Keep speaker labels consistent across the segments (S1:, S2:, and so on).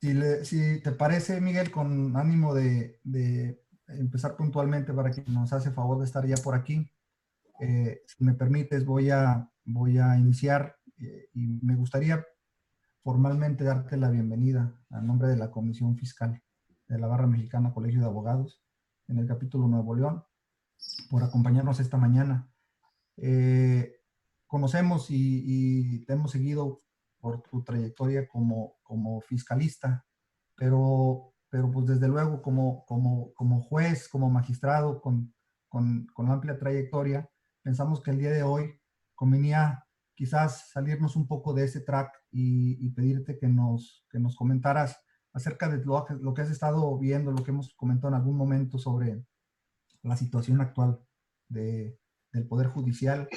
S1: Si te parece, Miguel, con ánimo de empezar puntualmente para que nos hace favor de estar ya por aquí, si me permites, voy a iniciar y me gustaría formalmente darte la bienvenida a nombre de la Comisión Fiscal de la Barra Mexicana Colegio de Abogados en el capítulo Nuevo León por acompañarnos esta mañana. Eh, Conocemos y te hemos seguido por tu trayectoria como fiscalista, pero pues desde luego como juez, como magistrado con amplia trayectoria, pensamos que el día de hoy convenía quizás salirnos un poco de ese track y pedirte que nos comentaras acerca de lo que has estado viendo, lo que hemos comentado en algún momento sobre la situación actual de, del Poder Judicial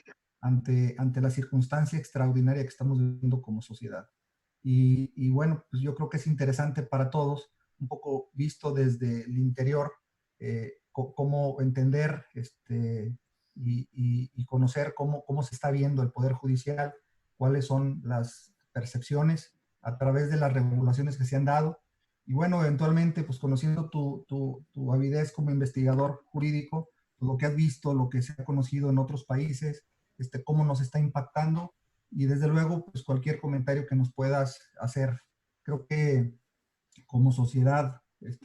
S1: ante la circunstancia extraordinaria que estamos viviendo como sociedad. Y bueno, pues yo creo que es interesante para todos, un poco visto desde el interior, cómo entender y conocer cómo se está viendo el Poder Judicial, cuáles son las percepciones a través de las regulaciones que se han dado. Y bueno, eventualmente, pues conociendo tu avidez como investigador jurídico, pues, lo que has visto, lo que se ha conocido en otros países, cómo nos está impactando y desde luego, pues cualquier comentario que nos puedas hacer. Creo que como sociedad,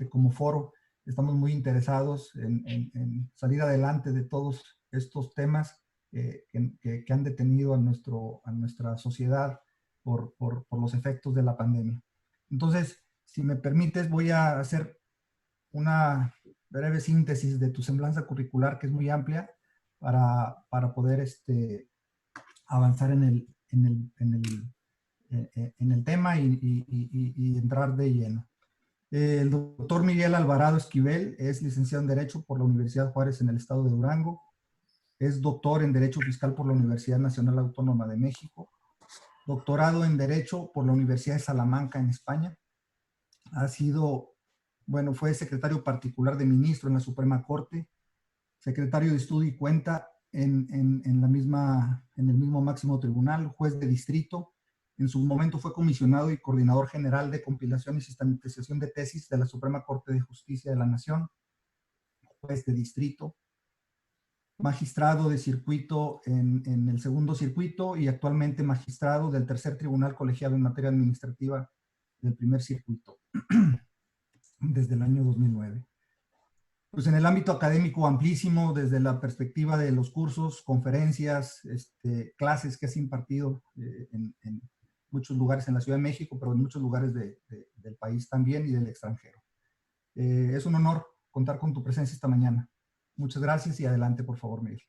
S1: como foro, estamos muy interesados en salir adelante de todos estos temas que han detenido a nuestra sociedad por los efectos de la pandemia. Entonces, si me permites, voy a hacer una breve síntesis de tu semblanza curricular, que es muy amplia, para poder avanzar en el tema y entrar de lleno. El doctor Miguel Alvarado Esquivel es licenciado en Derecho por la Universidad Juárez en el estado de Durango. Es doctor en Derecho Fiscal por la Universidad Nacional Autónoma de México. Doctorado en Derecho por la Universidad de Salamanca en España. Fue secretario particular de ministro en la Suprema Corte, secretario de Estudio y Cuenta en el mismo máximo tribunal, juez de distrito. En su momento fue comisionado y coordinador general de compilación y sistematización de tesis de la Suprema Corte de Justicia de la Nación, juez de distrito, magistrado de circuito en el segundo circuito y actualmente magistrado del tercer tribunal colegiado en materia administrativa del primer circuito desde el año 2009. Pues en el ámbito académico amplísimo, desde la perspectiva de los cursos, conferencias, clases que has impartido en muchos lugares en la Ciudad de México, pero en muchos lugares del país también y del extranjero. Es un honor contar con tu presencia esta mañana. Muchas gracias y adelante, por favor, Miguel.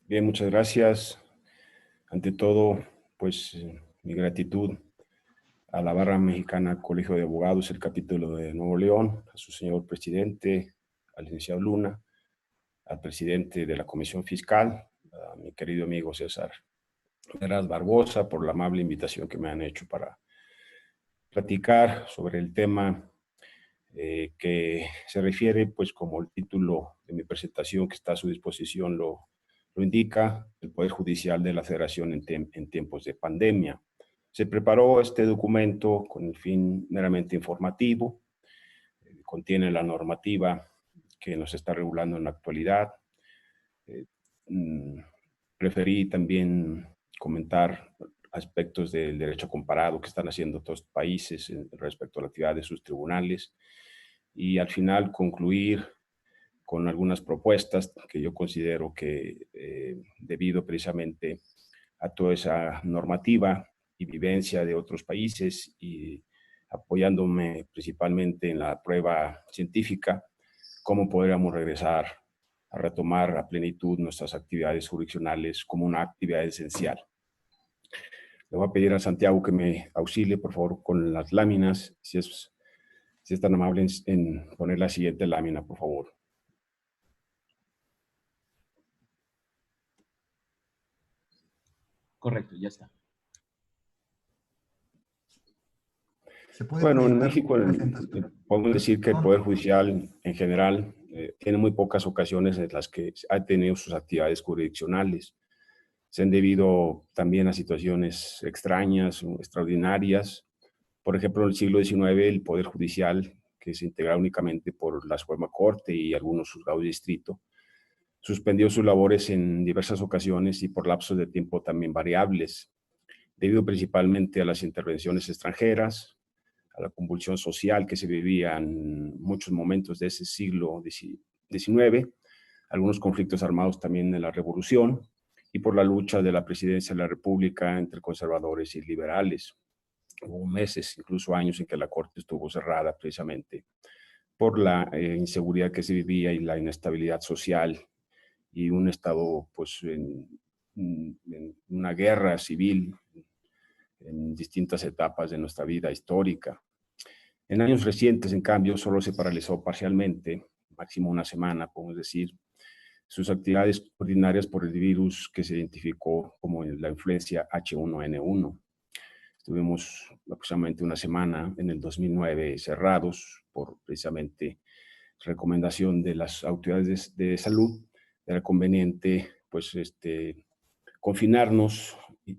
S2: Bien, muchas gracias. Ante todo, pues mi gratitud a la Barra Mexicana Colegio de Abogados, el capítulo de Nuevo León, a su señor presidente, al licenciado Luna, al presidente de la Comisión Fiscal, a mi querido amigo César Meraz Barbosa, por la amable invitación que me han hecho para platicar sobre el tema que se refiere, pues como el título de mi presentación que está a su disposición lo indica, el Poder Judicial de la Federación en tiempos de pandemia. Se preparó este documento con el fin meramente informativo, contiene la normativa que nos está regulando en la actualidad. Preferí también comentar aspectos del derecho comparado que están haciendo otros países respecto a la actividad de sus tribunales y al final concluir con algunas propuestas que yo considero que debido precisamente a toda esa normativa y vivencia de otros países y apoyándome principalmente en la prueba científica, cómo podríamos regresar a retomar a plenitud nuestras actividades jurisdiccionales como una actividad esencial. Le voy a pedir a Santiago que me auxilie, por favor, con las láminas, si es tan amable en poner la siguiente lámina, por favor.
S3: Correcto, ya está.
S2: Bueno, en México podemos decir que el Poder Judicial en general tiene muy pocas ocasiones en las que ha tenido sus actividades jurisdiccionales. Se han debido también a situaciones extrañas o extraordinarias. Por ejemplo, en el siglo XIX, el Poder Judicial, que se integraba únicamente por la Suprema Corte y algunos juzgados de distrito, suspendió sus labores en diversas ocasiones y por lapsos de tiempo también variables, debido principalmente a las intervenciones extranjeras, a la convulsión social que se vivía en muchos momentos de ese siglo XIX, algunos conflictos armados también en la Revolución, y por la lucha de la presidencia de la República entre conservadores y liberales. Hubo meses, incluso años, en que la Corte estuvo cerrada precisamente por la inseguridad que se vivía y la inestabilidad social y un estado, pues, en una guerra civil en distintas etapas de nuestra vida histórica. En años recientes, en cambio, solo se paralizó parcialmente, máximo una semana, podemos decir, sus actividades ordinarias por el virus que se identificó como la influencia H1N1. Estuvimos aproximadamente una semana en el 2009 cerrados por precisamente recomendación de las autoridades de salud. Era conveniente, pues, confinarnos y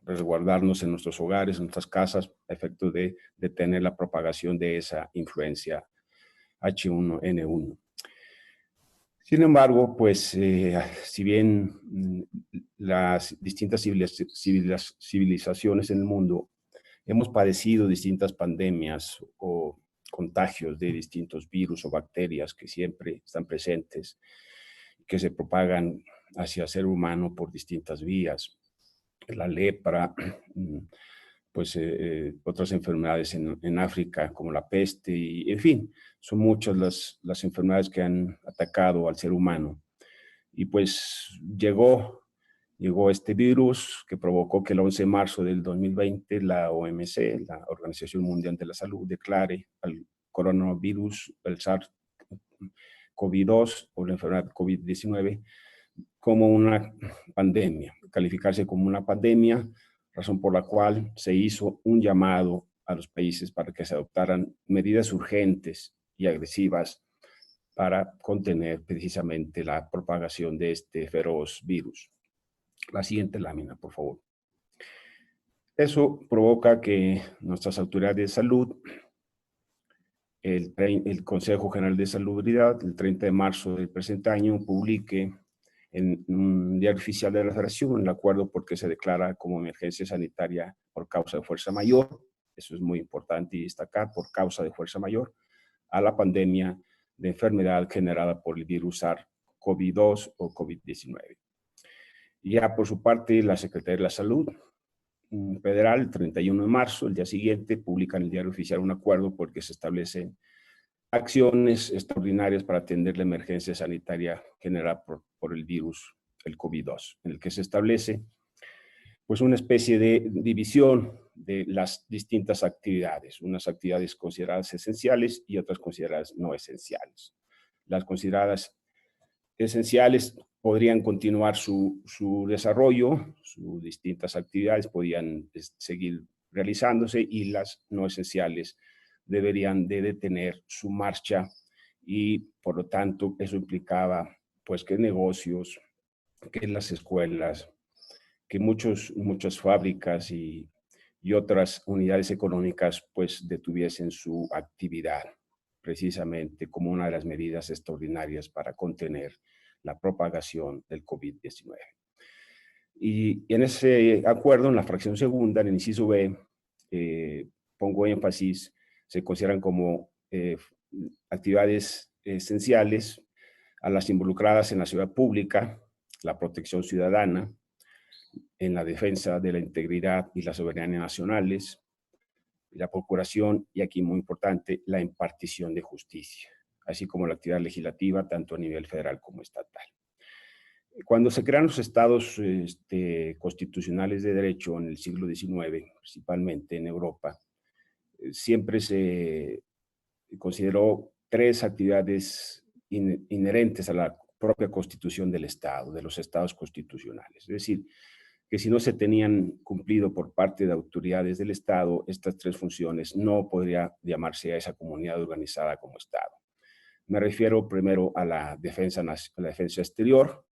S2: resguardarnos en nuestros hogares, en nuestras casas, a efecto de detener la propagación de esa influencia H1N1. Sin embargo, pues, si bien las distintas civilizaciones en el mundo hemos padecido distintas pandemias o contagios de distintos virus o bacterias que siempre están presentes, que se propagan hacia el ser humano por distintas vías, la lepra, pues otras enfermedades en África como la peste, y en fin, son muchas las enfermedades que han atacado al ser humano. Y pues llegó este virus que provocó que el 11 de marzo del 2020 la OMC, la Organización Mundial de la Salud, declare al coronavirus, el SARS-CoV-2 o la enfermedad COVID-19 como una pandemia, calificarse como una pandemia, razón por la cual se hizo un llamado a los países para que se adoptaran medidas urgentes y agresivas para contener precisamente la propagación de este feroz virus. La siguiente lámina, por favor. Eso provoca que nuestras autoridades de salud, el Consejo General de Salubridad, el 30 de marzo del presente año, publique en un diario oficial de la Federación el acuerdo porque se declara como emergencia sanitaria por causa de fuerza mayor. Eso es muy importante y destacar, por causa de fuerza mayor, a la pandemia de enfermedad generada por el virus SARS-CoV-2 o COVID-19. Ya por su parte, la Secretaría de la Salud Federal, el 31 de marzo, el día siguiente, publica en el diario oficial un acuerdo por el que se establecen acciones extraordinarias para atender la emergencia sanitaria generada por el virus, el COVID-2, en el que se establece pues una especie de división de las distintas actividades, unas actividades consideradas esenciales y otras consideradas no esenciales. Las consideradas esenciales podrían continuar su desarrollo, sus distintas actividades podían seguir realizándose y las no esenciales deberían de detener su marcha y por lo tanto eso implicaba pues que negocios, que las escuelas, que muchas fábricas y otras unidades económicas pues detuviesen su actividad, precisamente como una de las medidas extraordinarias para contener la propagación del COVID-19. Y en ese acuerdo, en la fracción segunda, en el inciso B, pongo énfasis, se consideran como actividades esenciales a las involucradas en la seguridad pública, la protección ciudadana, en la defensa de la integridad y la soberanía nacionales, la procuración y aquí muy importante, la impartición de justicia, así como la actividad legislativa tanto a nivel federal como estatal. Cuando se crean los estados constitucionales de derecho en el siglo XIX, principalmente en Europa, siempre se consideró tres actividades inherentes a la propia constitución del Estado, de los estados constitucionales. Es decir, que si no se tenían cumplido por parte de autoridades del Estado estas tres funciones, no podría llamarse a esa comunidad organizada como Estado. Me refiero primero a la defensa exterior,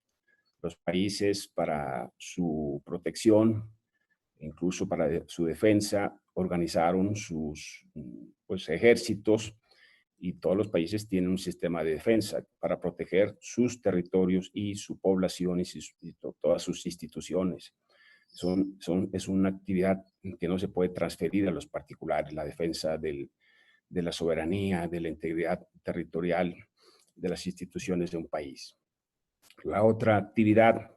S2: los países para su protección, incluso para su defensa, organizaron sus pues, ejércitos, y todos los países tienen un sistema de defensa para proteger sus territorios y su población y todas sus instituciones. Es una actividad que no se puede transferir a los particulares, la defensa de la soberanía, de la integridad territorial de las instituciones de un país. La otra actividad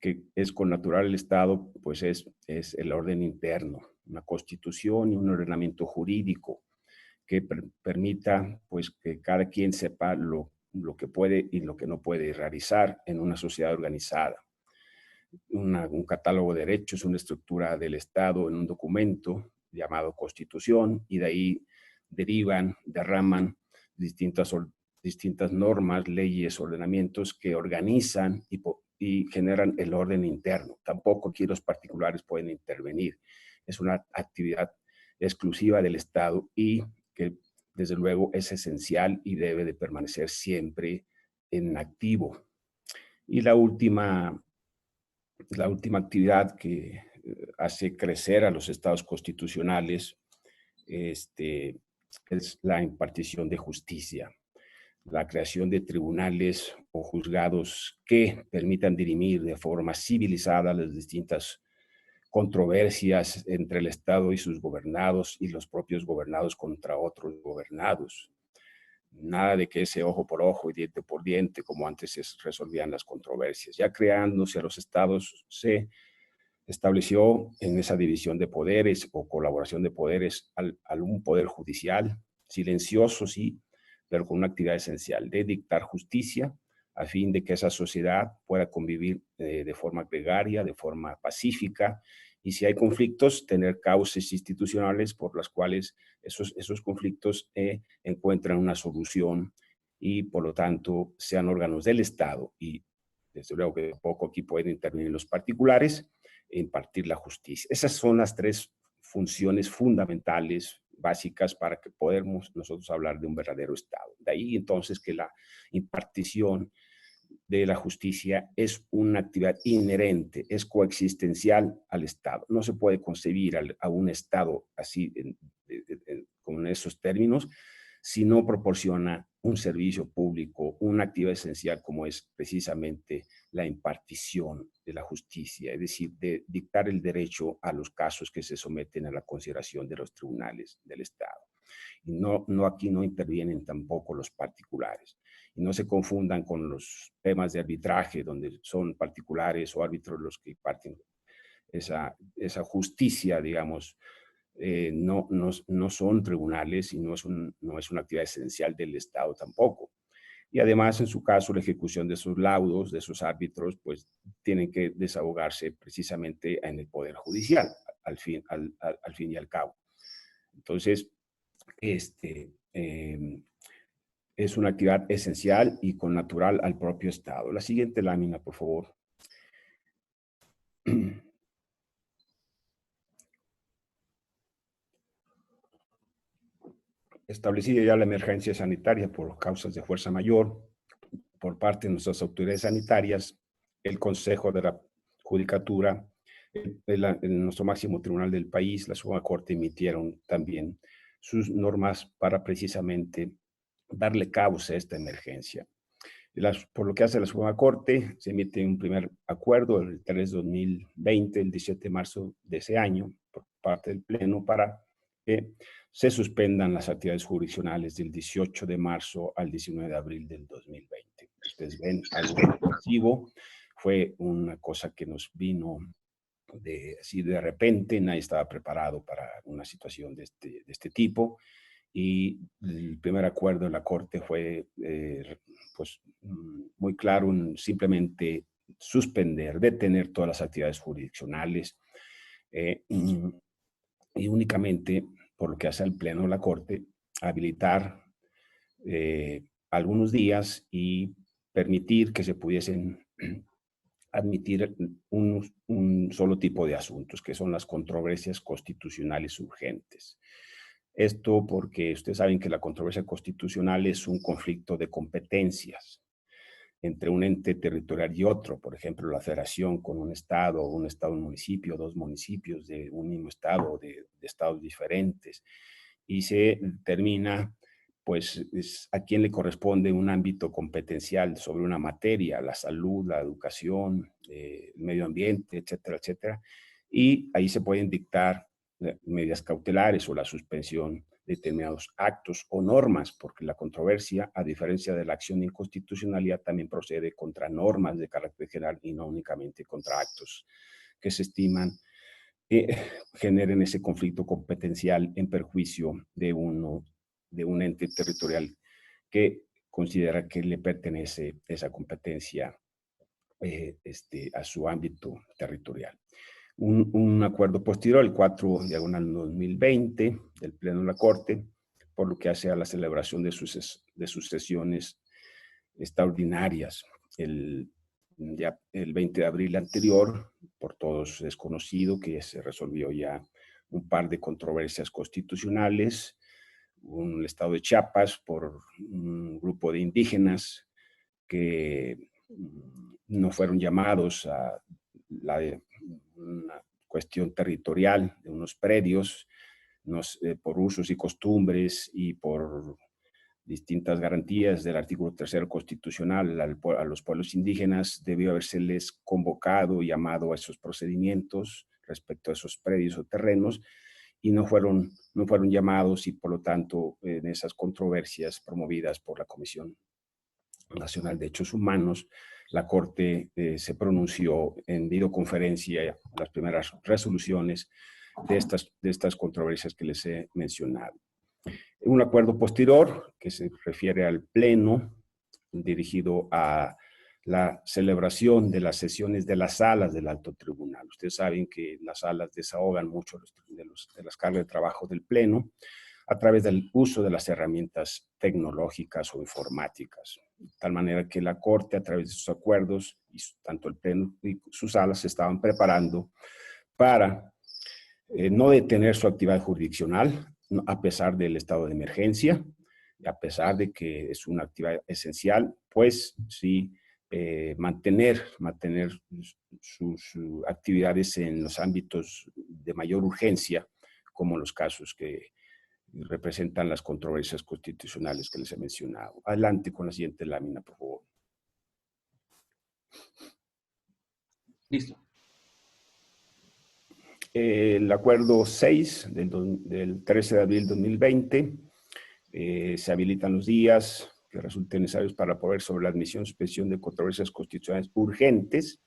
S2: que es connatural al Estado, pues es el orden interno, una constitución y un ordenamiento jurídico que permita pues, que cada quien sepa lo que puede y lo que no puede realizar en una sociedad organizada. Un catálogo de derechos, una estructura del Estado en un documento llamado Constitución, y de ahí derraman distintas normas, leyes, ordenamientos que organizan y generan el orden interno. Tampoco aquí los particulares pueden intervenir. Es una actividad exclusiva del Estado y que desde luego es esencial y debe de permanecer siempre en activo. Y la última actividad hace crecer a los estados constitucionales es la impartición de justicia, la creación de tribunales o juzgados que permitan dirimir de forma civilizada las distintas controversias entre el Estado y sus gobernados y los propios gobernados contra otros gobernados. Nada de que ese ojo por ojo y diente por diente, como antes se resolvían las controversias. Ya creándose a los estados, se estableció en esa división de poderes o colaboración de poderes un poder judicial, silencioso sí, pero con una actividad esencial de dictar justicia a fin de que esa sociedad pueda convivir de forma gregaria, de forma pacífica, y si hay conflictos, tener cauces institucionales por las cuales esos conflictos encuentran una solución y por lo tanto sean órganos del Estado, y desde luego que poco aquí pueden intervenir los particulares, impartir la justicia. Esas son las tres funciones fundamentales, básicas, para que podamos nosotros hablar de un verdadero Estado. De ahí entonces que la impartición de la justicia es una actividad inherente, es coexistencial al Estado. No se puede concebir a un Estado así, con esos términos, si no proporciona un servicio público, una actividad esencial como es precisamente la impartición de la justicia, es decir, de dictar el derecho a los casos que se someten a la consideración de los tribunales del Estado. Y aquí no intervienen tampoco los particulares. Y no se confundan con los temas de arbitraje, donde son particulares o árbitros los que imparten esa justicia, digamos. No son tribunales y no es una actividad esencial del Estado tampoco. Y además, en su caso, la ejecución de esos laudos, de esos árbitros, pues tienen que desahogarse precisamente en el Poder Judicial, al fin y al cabo. Entonces, es una actividad esencial y connatural al propio Estado. La siguiente lámina, por favor. Establecida ya la emergencia sanitaria por causas de fuerza mayor por parte de nuestras autoridades sanitarias, el Consejo de la Judicatura, nuestro máximo tribunal del país, la Suprema Corte, emitieron también sus normas para precisamente darle causa a esta emergencia. Por lo que hace la Suprema Corte, se emite un primer acuerdo el 3 de 2020, el 17 de marzo de ese año, por parte del Pleno, para que se suspendan las actividades jurisdiccionales del 18 de marzo al 19 de abril del 2020. Ustedes ven algo masivo, fue una cosa que nos vino así de repente, nadie estaba preparado para una situación de este tipo, y el primer acuerdo de la Corte fue pues, muy claro en simplemente suspender, detener todas las actividades jurisdiccionales y únicamente, por lo que hace al Pleno de la Corte, habilitar algunos días y permitir que se pudiesen admitir un solo tipo de asuntos, que son las controversias constitucionales urgentes. Esto porque ustedes saben que la controversia constitucional es un conflicto de competencias. entre un ente territorial y otro, por ejemplo, la federación con un estado, un municipio, dos municipios de un mismo estado, de estados diferentes, y se determina pues a quién le corresponde un ámbito competencial sobre una materia, la salud, la educación, el medio ambiente, etcétera, etcétera. Y ahí se pueden dictar medidas cautelares o la suspensión de determinados actos o normas, porque la controversia, a diferencia de la acción de inconstitucionalidad, también procede contra normas de carácter general y no únicamente contra actos que se estiman generen ese conflicto competencial en perjuicio de un ente territorial que considera que le pertenece esa competencia a su ámbito territorial. Un acuerdo posterior, el 4/2020, del Pleno de la Corte, por lo que hace a la celebración de sus sesiones extraordinarias. El 20 de abril anterior, por todos es conocido que se resolvió ya un par de controversias constitucionales, un estado de Chiapas por un grupo de indígenas que no fueron llamados a una cuestión territorial de unos predios, por usos y costumbres y por distintas garantías del artículo 3 constitucional a los pueblos indígenas, debió habérseles convocado y llamado a esos procedimientos respecto a esos predios o terrenos, y no fueron llamados, y por lo tanto en esas controversias promovidas por la Comisión Nacional de Derechos Humanos, la Corte se pronunció en videoconferencia las primeras resoluciones de estas controversias que les he mencionado. Un acuerdo posterior que se refiere al Pleno, dirigido a la celebración de las sesiones de las salas del Alto Tribunal. Ustedes saben que las salas desahogan mucho de las cargas de trabajo del Pleno a través del uso de las herramientas tecnológicas o informáticas. De tal manera que la Corte, a través de sus acuerdos, y tanto el Pleno y sus salas se estaban preparando para no detener su actividad jurisdiccional, a pesar del estado de emergencia, a pesar de que es una actividad esencial, pues sí mantener sus actividades en los ámbitos de mayor urgencia, como los casos que representan las controversias constitucionales que les he mencionado. Adelante con la siguiente lámina, por favor.
S3: Listo.
S2: El acuerdo 6 del 13 de abril de 2020, se habilitan los días que resulten necesarios para poder sobre la admisión y suspensión de controversias constitucionales urgentes,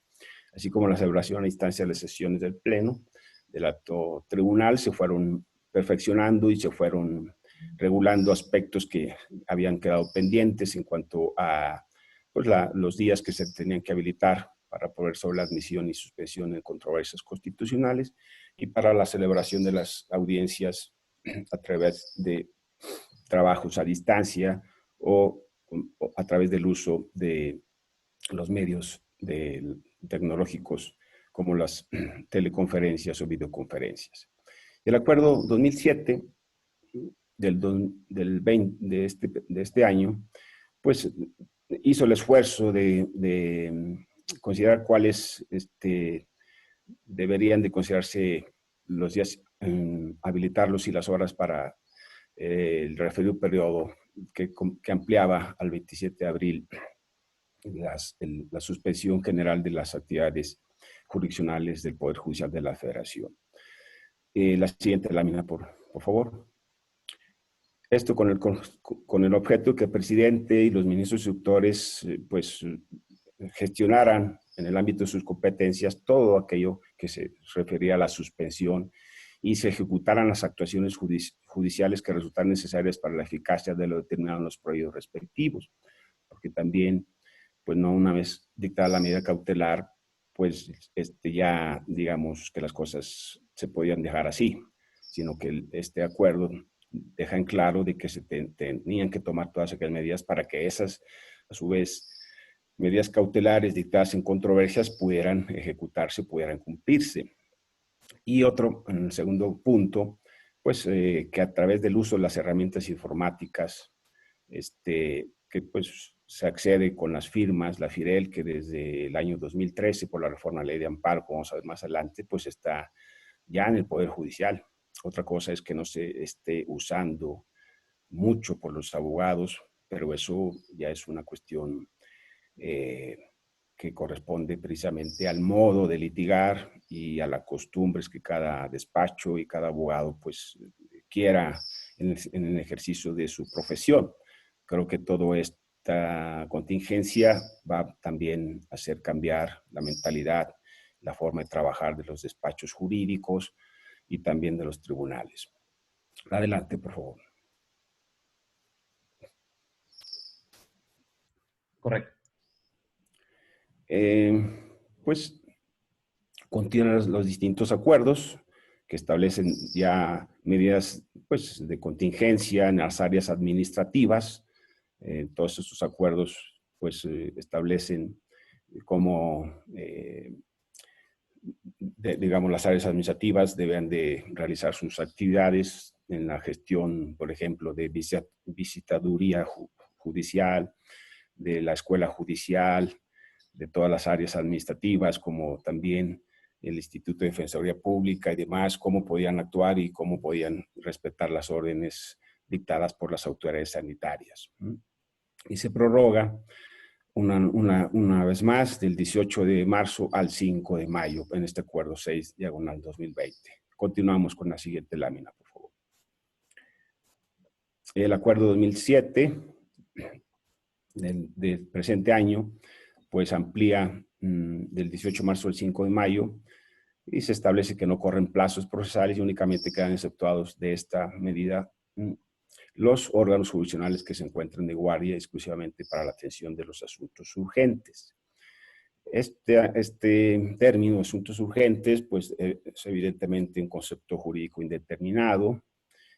S2: así como la celebración a instancia de las sesiones del Pleno del Alto Tribunal. Se fueron perfeccionando y se fueron regulando aspectos que habían quedado pendientes en cuanto a pues, los días que se tenían que habilitar para poder sobre la admisión y suspensión de controversias constitucionales y para la celebración de las audiencias a través de trabajos a distancia o a través del uso de los medios tecnológicos como las teleconferencias o videoconferencias. El acuerdo 2007 de este año, pues hizo el esfuerzo de considerar cuáles deberían de considerarse los días, habilitarlos y las horas para el referido periodo que ampliaba al 27 de abril la suspensión general de las actividades jurisdiccionales del Poder Judicial de la Federación. La siguiente lámina, por favor. Esto con el objeto que el presidente y los ministros instructores pues gestionaran en el ámbito de sus competencias todo aquello que se refería a la suspensión y se ejecutaran las actuaciones judiciales que resultaran necesarias para la eficacia de lo determinado en los proyectos respectivos. Porque también, pues no una vez dictada la medida cautelar, pues ya digamos que las cosas se podían dejar así, sino que este acuerdo deja en claro de que se tenían que tomar todas aquellas medidas para que esas, a su vez, medidas cautelares dictadas en controversias pudieran ejecutarse, pudieran cumplirse. Y otro, en el segundo punto, pues que a través del uso de las herramientas informáticas, que pues se accede con las firmas, la FIREL, que desde el año 2013, por la reforma a la ley de amparo, como vamos a ver más adelante, pues está ya en el Poder Judicial. Otra cosa es que no se esté usando mucho por los abogados, pero eso ya es una cuestión que corresponde precisamente al modo de litigar y a las costumbres que cada despacho y cada abogado pues quiera en el ejercicio de su profesión. Creo que toda esta contingencia va también a hacer cambiar la mentalidad, la forma de trabajar de los despachos jurídicos y también de los tribunales. Adelante, por favor.
S3: Correcto.
S2: Pues contiene los distintos acuerdos que establecen ya medidas pues, de contingencia en las áreas administrativas. Todos estos acuerdos pues, establecen cómo, digamos, las áreas administrativas deben de realizar sus actividades en la gestión, por ejemplo, de visitaduría judicial, de la escuela judicial, de todas las áreas administrativas, como también el Instituto de Defensoría Pública y demás, cómo podían actuar y cómo podían respetar las órdenes dictadas por las autoridades sanitarias. Y se prorroga una vez más del 18 de marzo al 5 de mayo en este acuerdo 6/2020. Continuamos con la siguiente lámina, por favor. El acuerdo 2007 del presente año pues amplía del 18 de marzo al 5 de mayo y se establece que no corren plazos procesales y únicamente quedan exceptuados de esta medida los órganos jurisdiccionales que se encuentran de guardia exclusivamente para la atención de los asuntos urgentes. Este término, asuntos urgentes, pues es evidentemente un concepto jurídico indeterminado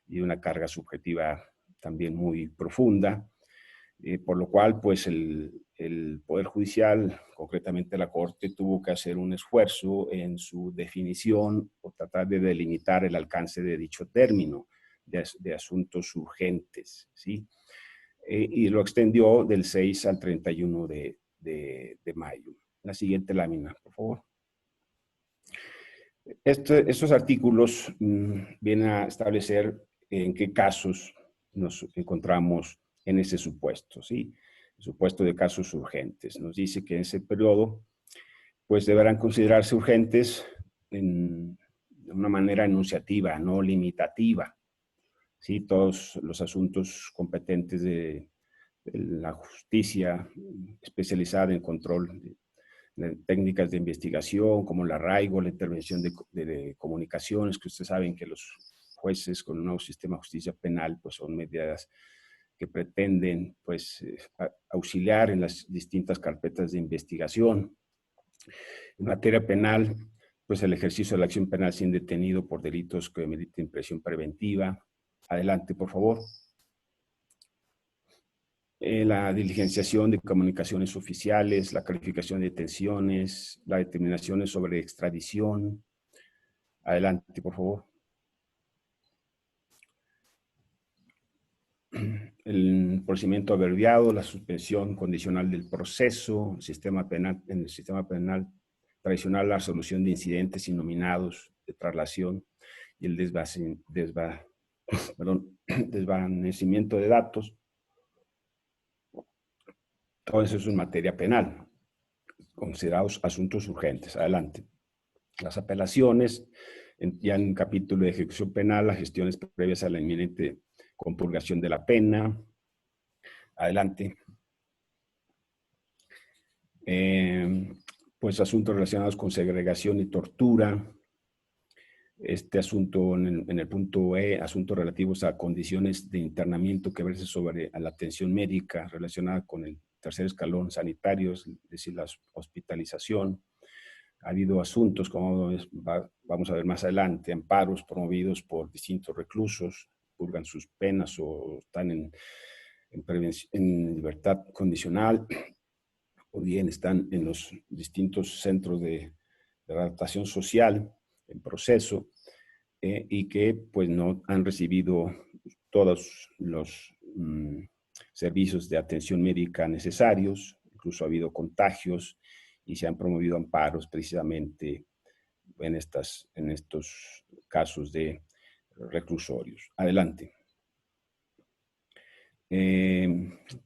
S2: y una carga subjetiva también muy profunda. Por lo cual, pues el Poder Judicial, concretamente la Corte, tuvo que hacer un esfuerzo en su definición o tratar de delimitar el alcance de dicho término de asuntos urgentes, ¿sí? Y lo extendió del 6 al 31 de mayo. La siguiente lámina, por favor. Estos artículos vienen a establecer en qué casos nos encontramos en ese supuesto, ¿sí? El supuesto de casos urgentes. Nos dice que en ese periodo, pues deberán considerarse urgentes de una manera enunciativa, no limitativa, ¿sí? Todos los asuntos competentes de la justicia especializada en control de técnicas de investigación, como el arraigo, la intervención de comunicaciones, que ustedes saben que los jueces con un nuevo sistema de justicia penal, pues son medidas que pretenden pues, auxiliar en las distintas carpetas de investigación. En materia penal, pues el ejercicio de la acción penal sin detenido por delitos que meriten prisión preventiva. Adelante, por favor. La diligenciación de comunicaciones oficiales, la calificación de detenciones, las determinaciones sobre extradición. Adelante, por favor. El procedimiento abreviado, la suspensión condicional del proceso, en el sistema penal tradicional, la resolución de incidentes innominados de traslación y el desvanecimiento de datos. Todo eso es en materia penal, considerados asuntos urgentes. Adelante. Las apelaciones, ya en el capítulo de ejecución penal, las gestiones previas a la inminente compurgación de la pena. Adelante. Pues asuntos relacionados con segregación y tortura. Este asunto en el punto E, asuntos relativos a condiciones de internamiento que verse sobre a la atención médica relacionada con el tercer escalón sanitario, es decir, la hospitalización. Ha habido asuntos, como vamos a ver más adelante, amparos promovidos por distintos reclusos, purgan sus penas o están en libertad condicional, o bien están en los distintos centros de adaptación social en proceso, y que pues no han recibido todos los servicios de atención médica necesarios, incluso ha habido contagios y se han promovido amparos precisamente en estos casos de reclusorios. Adelante.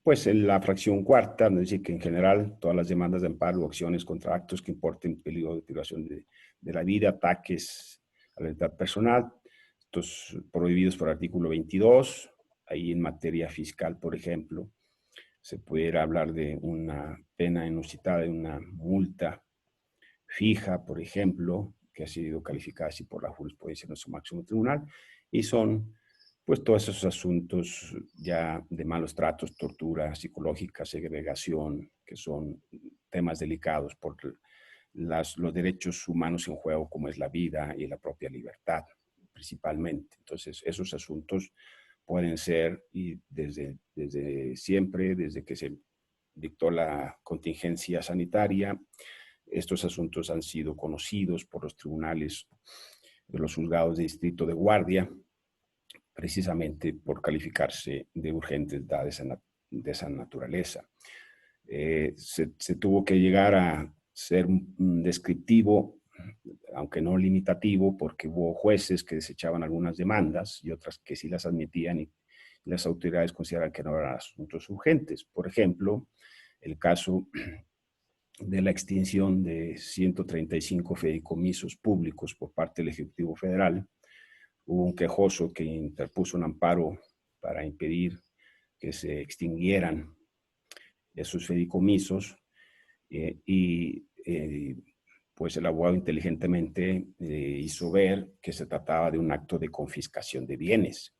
S2: Pues en la fracción cuarta nos dice que en general todas las demandas de amparo o acciones contra actos que importen peligro de privación de la vida, ataques a la libertad personal, estos prohibidos por el artículo 22, ahí en materia fiscal, por ejemplo, se pudiera hablar de una pena inusitada, de una multa fija, por ejemplo, que ha sido calificada así por la jurisprudencia de nuestro máximo tribunal, y son pues todos esos asuntos ya de malos tratos, tortura psicológica, segregación, que son temas delicados por los derechos humanos en juego, como es la vida y la propia libertad, principalmente. Entonces, esos asuntos pueden ser, y desde siempre, desde que se dictó la contingencia sanitaria, estos asuntos han sido conocidos por los tribunales de los juzgados de distrito de guardia, precisamente por calificarse de urgentes de esa naturaleza. Se tuvo que llegar a ser descriptivo, aunque no limitativo, porque hubo jueces que desechaban algunas demandas y otras que sí las admitían y las autoridades consideraban que no eran asuntos urgentes. Por ejemplo, el caso de la extinción de 135 fideicomisos públicos por parte del Ejecutivo Federal. Hubo un quejoso que interpuso un amparo para impedir que se extinguieran esos fideicomisos pues el abogado inteligentemente hizo ver que se trataba de un acto de confiscación de bienes.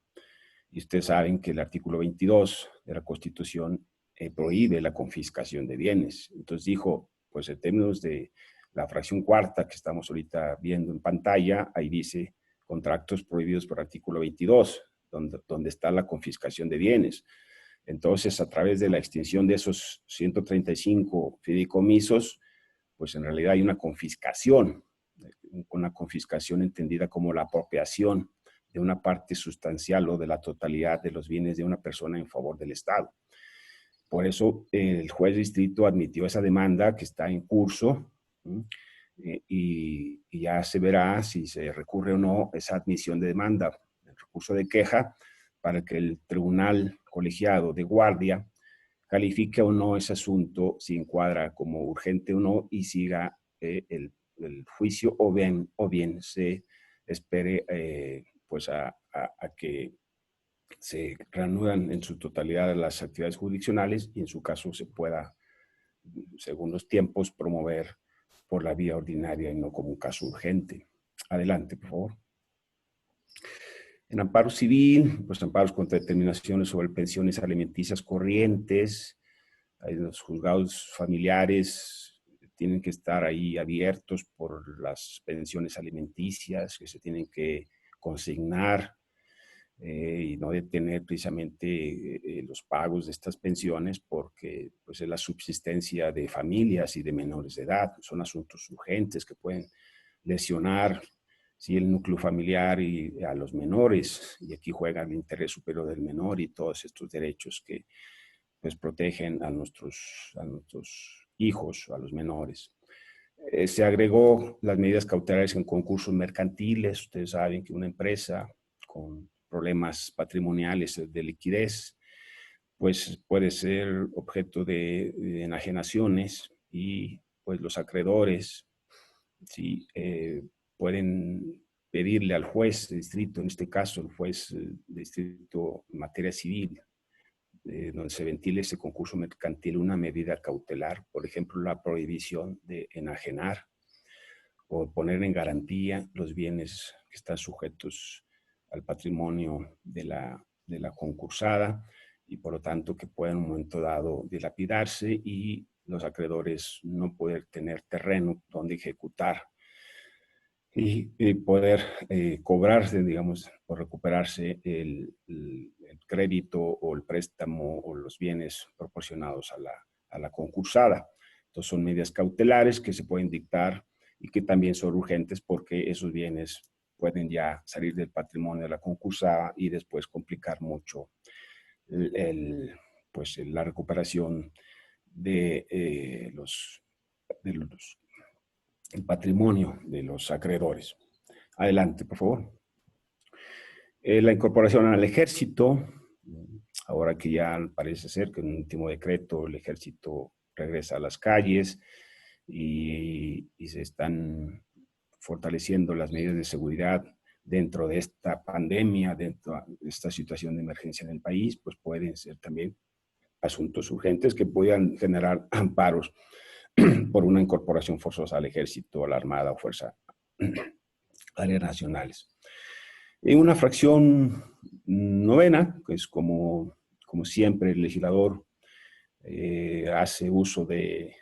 S2: Y ustedes saben que el artículo 22 de la Constitución prohíbe la confiscación de bienes. Entonces dijo, pues en términos de la fracción cuarta que estamos ahorita viendo en pantalla, ahí dice contra actos prohibidos por artículo 22, donde está la confiscación de bienes. Entonces, a través de la extinción de esos 135 fideicomisos, pues en realidad hay una confiscación entendida como la apropiación de una parte sustancial o de la totalidad de los bienes de una persona en favor del Estado. Por eso el juez de distrito admitió esa demanda que está en curso y ya se verá si se recurre o no esa admisión de demanda, el recurso de queja, para que el tribunal colegiado de guardia califique o no ese asunto, si encuadra como urgente o no, y siga el juicio, o bien se espere pues a que se reanudan en su totalidad las actividades jurisdiccionales y en su caso se pueda, según los tiempos, promover por la vía ordinaria y no como un caso urgente. Adelante, por favor. En amparo civil, pues amparos contra determinaciones sobre pensiones alimenticias corrientes. Los juzgados familiares tienen que estar ahí abiertos por las pensiones alimenticias que se tienen que consignar y no detener precisamente los pagos de estas pensiones porque pues, es la subsistencia de familias y de menores de edad. Son asuntos urgentes que pueden lesionar el núcleo familiar y a los menores, y aquí juega el interés superior del menor y todos estos derechos que pues protegen a nuestros hijos, a los menores. Se agregó las medidas cautelares en concursos mercantiles. Ustedes saben que una empresa con problemas patrimoniales de liquidez, pues puede ser objeto de enajenaciones y pues los acreedores sí, pueden pedirle al juez de distrito, en este caso el juez de distrito en materia civil, donde se ventile ese concurso mercantil, una medida cautelar, por ejemplo, la prohibición de enajenar o poner en garantía los bienes que están sujetos al patrimonio de la concursada y por lo tanto que puedan en un momento dado dilapidarse y los acreedores no poder tener terreno donde ejecutar y poder cobrarse, digamos, o recuperarse el crédito o el préstamo o los bienes proporcionados a la concursada. Entonces son medidas cautelares que se pueden dictar y que también son urgentes porque esos bienes pueden ya salir del patrimonio de la concursada y después complicar mucho pues, la recuperación de, el patrimonio de los acreedores. Adelante, por favor. La incorporación al ejército, ahora que ya parece ser que en un último decreto el ejército regresa a las calles y se están fortaleciendo las medidas de seguridad dentro de esta pandemia, dentro de esta situación de emergencia en el país, pues pueden ser también asuntos urgentes que puedan generar amparos por una incorporación forzosa al ejército, a la Armada o Fuerza Aéreas Nacionales. En una fracción novena, que es como siempre el legislador hace uso de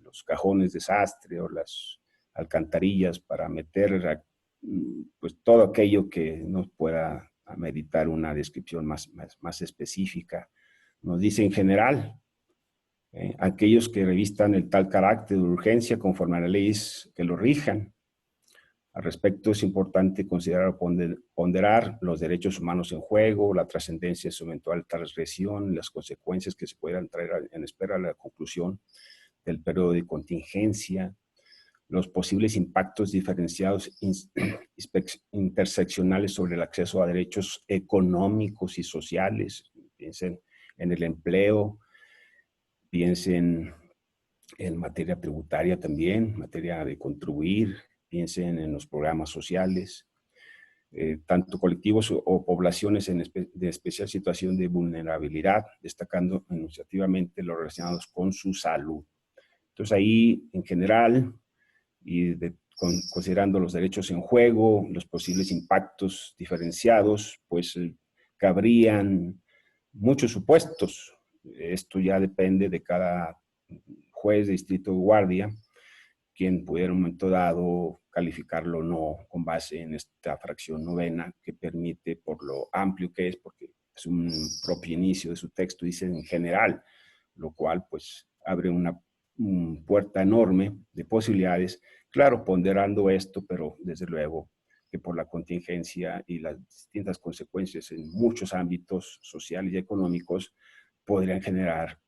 S2: los cajones de sastre o las alcantarillas para meter pues todo aquello que nos pueda ameritar una descripción más específica. Nos dice en general, aquellos que revistan el tal carácter de urgencia conforme a las leyes que lo rijan. Al respecto, es importante considerar ponderar los derechos humanos en juego, la trascendencia de su eventual transgresión, las consecuencias que se puedan traer en espera de la conclusión del periodo de contingencia, los posibles impactos diferenciados interseccionales sobre el acceso a derechos económicos y sociales. Piensen en el empleo, piensen en materia tributaria también, materia de contribuir, piensen en los programas sociales, tanto colectivos o poblaciones de especial situación de vulnerabilidad, destacando enunciativamente los relacionados con su salud. Entonces ahí, en general, y considerando los derechos en juego, los posibles impactos diferenciados, pues cabrían muchos supuestos. Esto ya depende de cada juez de distrito de guardia, quien pudiera en un momento dado calificarlo o no con base en esta fracción novena que permite, por lo amplio que es, porque es un propio inicio de su texto, dice en general, lo cual pues abre una puerta enorme de posibilidades, claro, ponderando esto, pero desde luego que por la contingencia y las distintas consecuencias en muchos ámbitos sociales y económicos podrían generar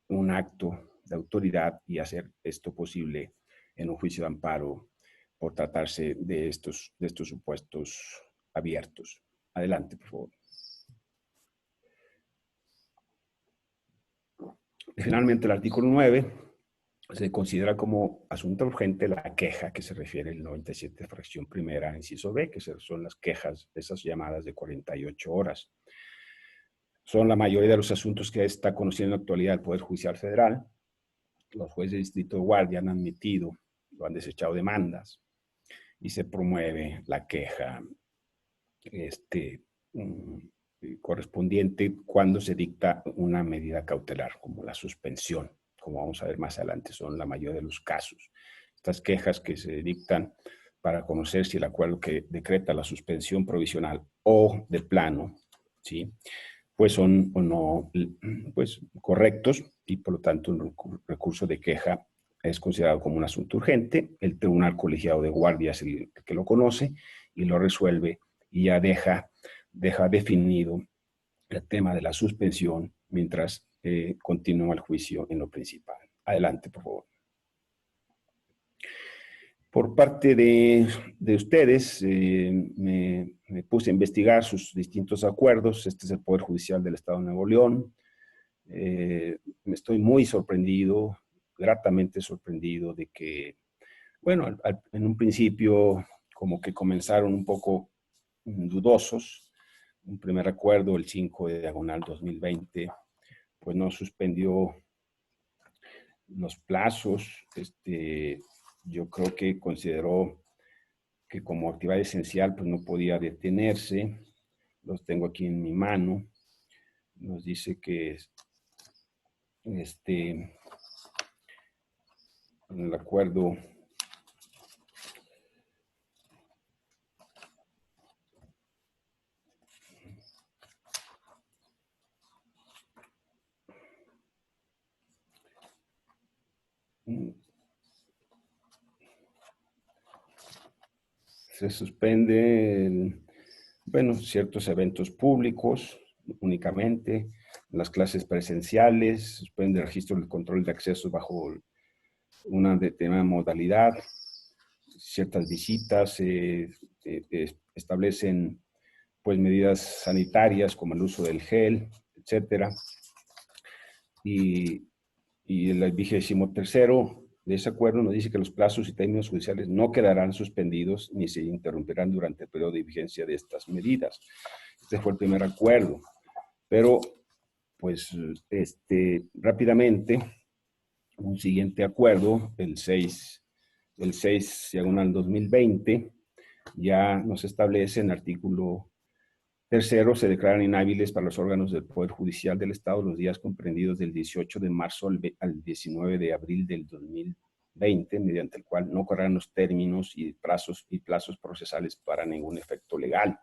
S2: un acto de autoridad y hacer esto posible en un juicio de amparo por tratarse de estos supuestos abiertos. Adelante, por favor. Finalmente, el artículo 9 se considera como asunto urgente la queja que se refiere al 97 fracción primera, inciso B, que son las quejas, esas llamadas de 48 horas. Son la mayoría de los asuntos que está conociendo en la actualidad el Poder Judicial Federal. Los jueces de distrito de guardia han admitido, lo han desechado demandas, y se promueve la queja correspondiente cuando se dicta una medida cautelar, como la suspensión, como vamos a ver más adelante, son la mayoría de los casos. Estas quejas que se dictan para conocer si el acuerdo que decreta la suspensión provisional o de plano, ¿sí?, pues son o no pues, correctos, y por lo tanto un recurso de queja es considerado como un asunto urgente. El Tribunal Colegiado de Guardia es el que lo conoce y lo resuelve, y ya deja definido el tema de la suspensión mientras continúa el juicio en lo principal. Adelante, por favor. Por parte de ustedes, me puse a investigar sus distintos acuerdos. Este es el Poder Judicial del Estado de Nuevo León. Me estoy muy sorprendido, gratamente sorprendido de que, bueno, en un principio como que comenzaron un poco dudosos. Un primer acuerdo, el 5 de diagonal 2020, pues no suspendió los plazos. Yo creo que consideró que como actividad esencial pues no podía detenerse. Los tengo aquí en mi mano. Nos dice que en el acuerdo se suspende, bueno, ciertos eventos públicos únicamente, las clases presenciales, suspende el registro del control de acceso bajo una determinada modalidad, ciertas visitas, establecen pues medidas sanitarias como el uso del gel, etcétera. Y el 23º de ese acuerdo nos dice que los plazos y términos judiciales no quedarán suspendidos ni se interrumpirán durante el periodo de vigencia de estas medidas. Este fue el primer acuerdo. Pero, pues, rápidamente, un siguiente acuerdo, el 6/2020, ya nos establece en el artículo 3º, se declaran inhábiles para los órganos del Poder Judicial del Estado los días comprendidos del 18 de marzo al 19 de abril del 2020, mediante el cual no correrán los términos y plazos procesales para ningún efecto legal.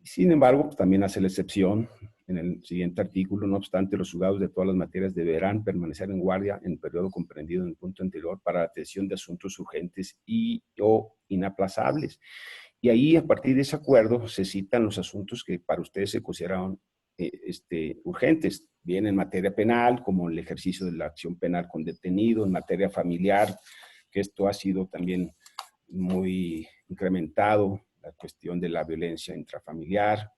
S2: Sin embargo, pues, también hace la excepción en el siguiente artículo: no obstante, los juzgados de todas las materias deberán permanecer en guardia en el periodo comprendido en el punto anterior para la atención de asuntos urgentes o inaplazables. Y ahí, a partir de ese acuerdo, se citan los asuntos que para ustedes se consideraron urgentes, bien en materia penal, como el ejercicio de la acción penal con detenido, en materia familiar, que esto ha sido también muy incrementado, la cuestión de la violencia intrafamiliar,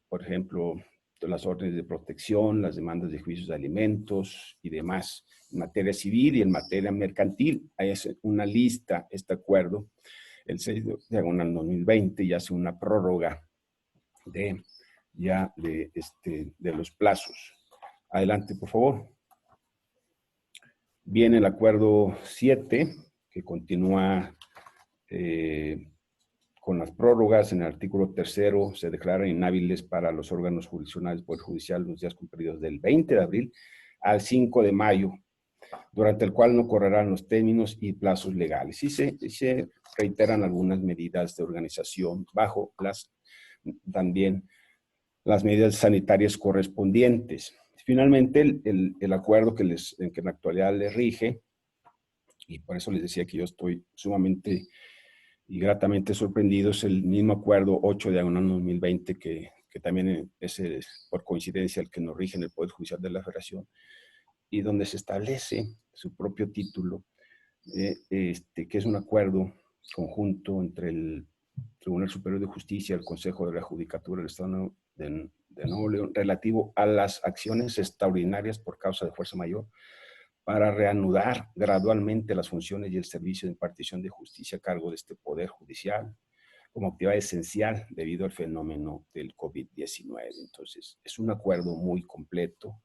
S2: por ejemplo, las órdenes de protección, las demandas de juicios de alimentos y demás. En materia civil y en materia mercantil, hay una lista, este acuerdo, el 6/2020, ya hace una prórroga de los plazos. Adelante, por favor. Viene el acuerdo 7, que continúa con las prórrogas. En el artículo 3º se declaran inhábiles para los órganos jurisdiccionales del Poder Judicial los días comprendidos del 20 de abril al 5 de mayo, durante el cual no correrán los términos y plazos legales. Y se reiteran algunas medidas de organización bajo también las medidas sanitarias correspondientes. Finalmente, el acuerdo que en la actualidad les rige, y por eso les decía que yo estoy sumamente y gratamente sorprendido, es el mismo acuerdo 8/2020 que también es por coincidencia el que nos rige en el Poder Judicial de la Federación, y donde se establece su propio título, que es un acuerdo conjunto entre el Tribunal Superior de Justicia y el Consejo de la Judicatura del Estado de Nuevo León relativo a las acciones extraordinarias por causa de fuerza mayor para reanudar gradualmente las funciones y el servicio de impartición de justicia a cargo de este Poder Judicial como actividad esencial debido al fenómeno del COVID-19. Entonces, es un acuerdo muy completo,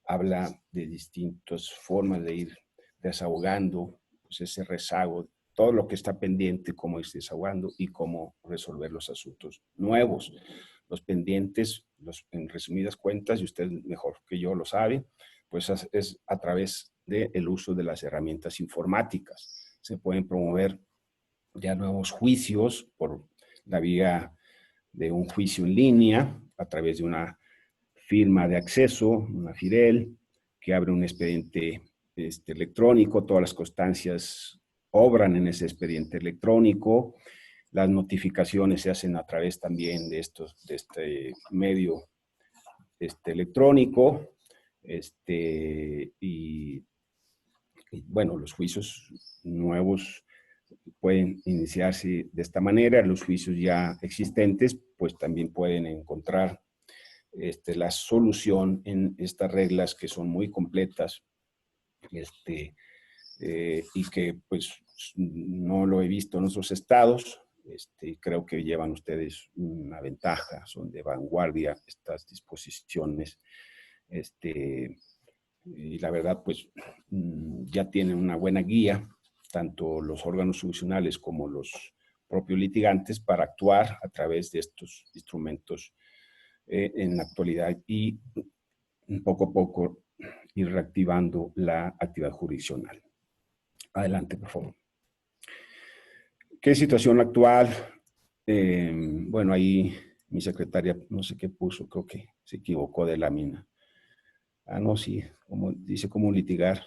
S2: habla de distintas formas de ir desahogando pues, ese rezago, todo lo que está pendiente, cómo ir desahogando y cómo resolver los asuntos nuevos. Los pendientes, en resumidas cuentas, y usted mejor que yo lo sabe, pues es a través del uso de las herramientas informáticas. Se pueden promover ya nuevos juicios por la vía de un juicio en línea, a través de una firma de acceso, una FIDEL, que abre un expediente electrónico. Todas las constancias obran en ese expediente electrónico. Las notificaciones se hacen a través también de este medio electrónico. Y bueno, los juicios nuevos pueden iniciarse de esta manera. Los juicios ya existentes, pues también pueden encontrar la solución en estas reglas que son muy completas, y que pues no lo he visto en otros estados. Creo que llevan ustedes una ventaja, son de vanguardia estas disposiciones, y la verdad pues ya tienen una buena guía, tanto los órganos judiciales como los propios litigantes, para actuar a través de estos instrumentos en la actualidad y poco a poco ir reactivando la actividad jurisdiccional. Adelante, por favor. ¿Qué situación actual? Bueno, ahí mi secretaria, no sé qué puso, creo que se equivocó de lámina. No, sí, como dice, cómo litigar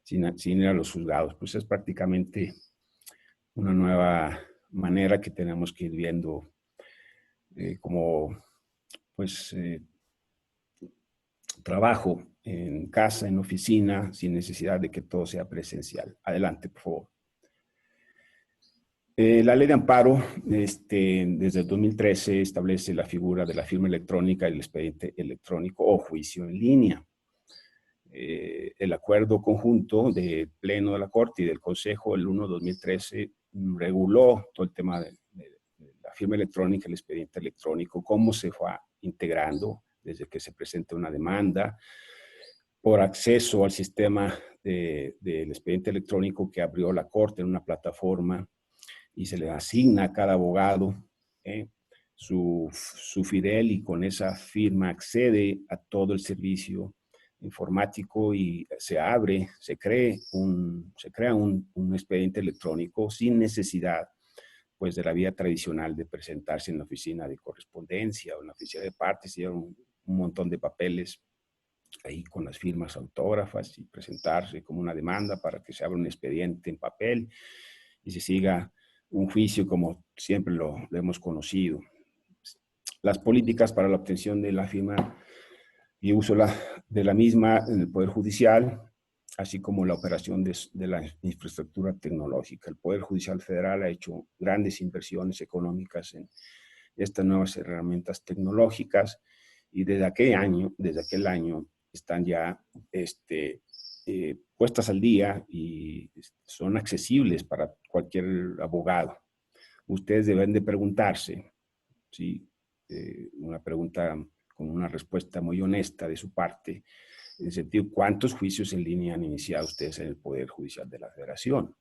S2: sin ir a los juzgados. Pues es prácticamente una nueva manera que tenemos que ir viendo como, pues, trabajo en casa, en oficina, sin necesidad de que todo sea presencial. Adelante, por favor. La ley de amparo, desde el 2013, establece la figura de la firma electrónica, el expediente electrónico o juicio en línea. El acuerdo conjunto del Pleno de la Corte y del Consejo, el 1/2013, reguló todo el tema de la firma electrónica, el expediente electrónico, cómo se fue integrando desde que se presenta una demanda por acceso al sistema del expediente electrónico que abrió la Corte en una plataforma, y se le asigna a cada abogado su fidel, y con esa firma accede a todo el servicio informático y se crea un expediente electrónico sin necesidad pues de la vía tradicional de presentarse en la oficina de correspondencia o en la oficina de partes y un montón de papeles ahí con las firmas autógrafas y presentarse como una demanda para que se abra un expediente en papel y se siga un juicio como siempre lo hemos conocido. Las políticas para la obtención de la firma y uso de la misma en el Poder Judicial, así como la operación de la infraestructura tecnológica. El Poder Judicial Federal ha hecho grandes inversiones económicas en estas nuevas herramientas tecnológicas y desde aquel año están ya puestas al día y son accesibles para cualquier abogado. Ustedes deben de preguntarse, ¿sí? Una pregunta con una respuesta muy honesta de su parte, en el sentido, ¿cuántos juicios en línea han iniciado ustedes en el Poder Judicial de la Federación?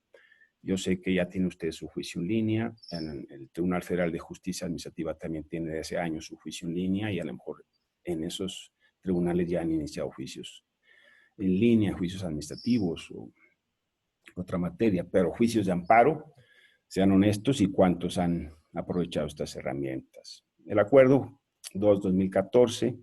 S2: Yo sé que ya tiene usted su juicio en línea, en el Tribunal Federal de Justicia Administrativa también tiene desde hace años su juicio en línea y a lo mejor en esos tribunales ya han iniciado juicios en línea, juicios administrativos o otra materia, pero juicios de amparo, sean honestos, y cuántos han aprovechado estas herramientas. El acuerdo 2/2014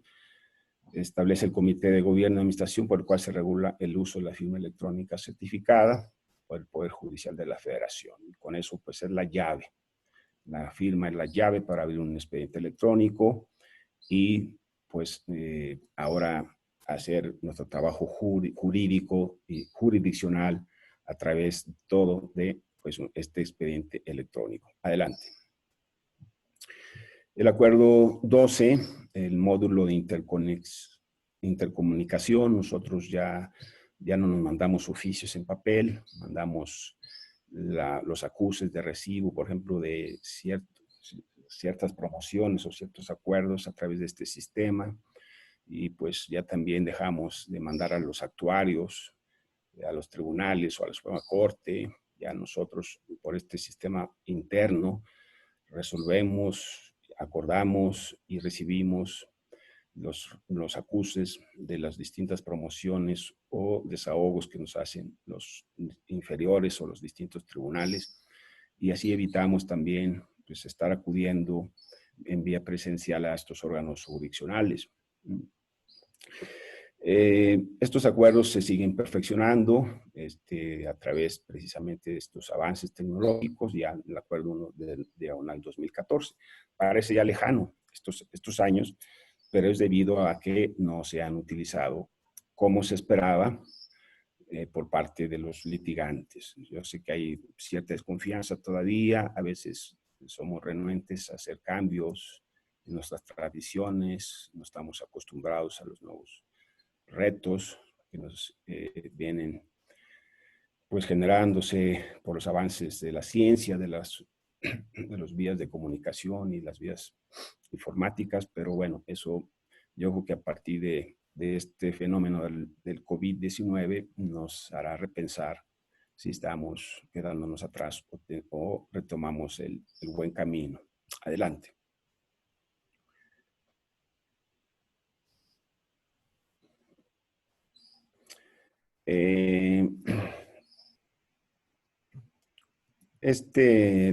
S2: establece el Comité de Gobierno y Administración por el cual se regula el uso de la firma electrónica certificada por el Poder Judicial de la Federación. Y con eso pues es la llave. La firma es la llave para abrir un expediente electrónico y pues ahora hacer nuestro trabajo jurídico y jurisdiccional a través todo de pues, este expediente electrónico. Adelante. El acuerdo 12, el módulo de intercomunicación, nosotros ya no nos mandamos oficios en papel, mandamos los acuses de recibo, por ejemplo, de ciertas promociones o ciertos acuerdos a través de este sistema, y pues ya también dejamos de mandar a los actuarios, a los tribunales o a la Suprema Corte. Ya nosotros por este sistema interno resolvemos, acordamos y recibimos los acuses de las distintas promociones o desahogos que nos hacen los inferiores o los distintos tribunales, y así evitamos también pues, estar acudiendo en vía presencial a estos órganos jurisdiccionales. Estos acuerdos se siguen perfeccionando a través precisamente de estos avances tecnológicos, ya el acuerdo de diagonal 2014. Parece ya lejano estos años, pero es debido a que no se han utilizado como se esperaba por parte de los litigantes. Yo sé que hay cierta desconfianza todavía, a veces somos renuentes a hacer cambios en nuestras tradiciones, no estamos acostumbrados a los nuevos retos que nos vienen pues generándose por los avances de la ciencia, de las vías de comunicación y las vías informáticas, pero bueno, eso yo creo que a partir de este fenómeno del COVID-19 nos hará repensar si estamos quedándonos atrás o retomamos el buen camino. Adelante.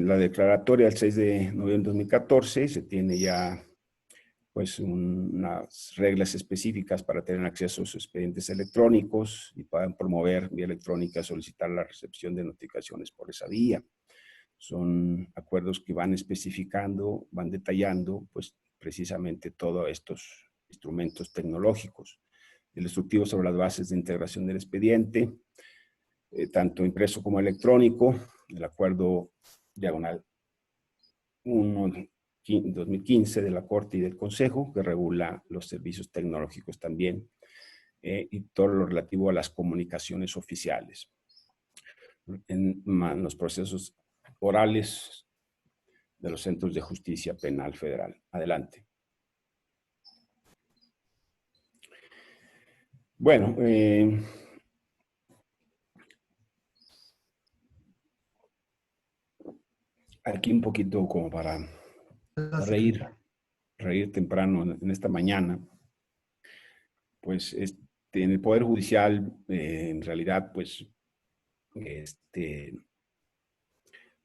S2: La declaratoria del 6 de noviembre de 2014 se tiene ya pues unas reglas específicas para tener acceso a sus expedientes electrónicos y puedan promover vía electrónica, solicitar la recepción de notificaciones por esa vía. Son acuerdos que van especificando, van detallando pues precisamente todos estos instrumentos tecnológicos. el instructivo sobre las bases de integración del expediente, tanto impreso como electrónico, el acuerdo diagonal 1/2015 de la Corte y del Consejo, que regula los servicios tecnológicos también, y todo lo relativo a las comunicaciones oficiales. En los procesos orales de los centros de justicia penal federal. Adelante. Bueno, aquí un poquito como para reír temprano en esta mañana, pues en el Poder Judicial, en realidad, pues,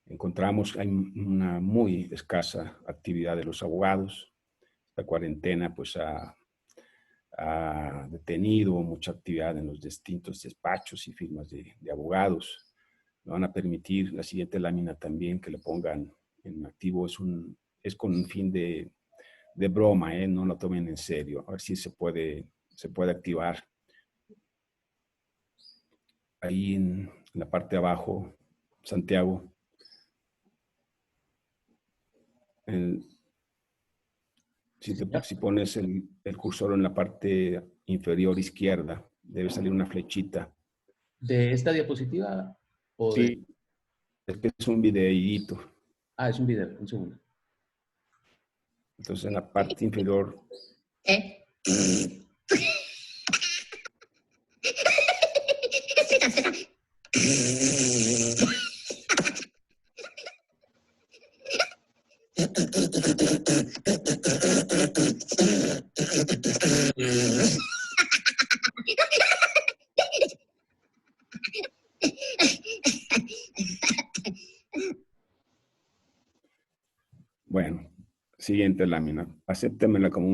S2: encontramos hay una muy escasa actividad de los abogados. La cuarentena, pues, ha detenido mucha actividad en los distintos despachos y firmas de abogados. Me van a permitir la siguiente lámina también que le pongan en activo. Es con un fin de broma, no lo tomen en serio. A ver si se puede activar. Ahí en la parte de abajo, Santiago. Si pones el cursor en la parte inferior izquierda, debe salir una flechita.
S3: ¿De esta diapositiva? O
S2: sí, es un videíto.
S3: Es un video, un segundo.
S2: Entonces en la parte inferior... Bueno, siguiente lámina. Acéptemela como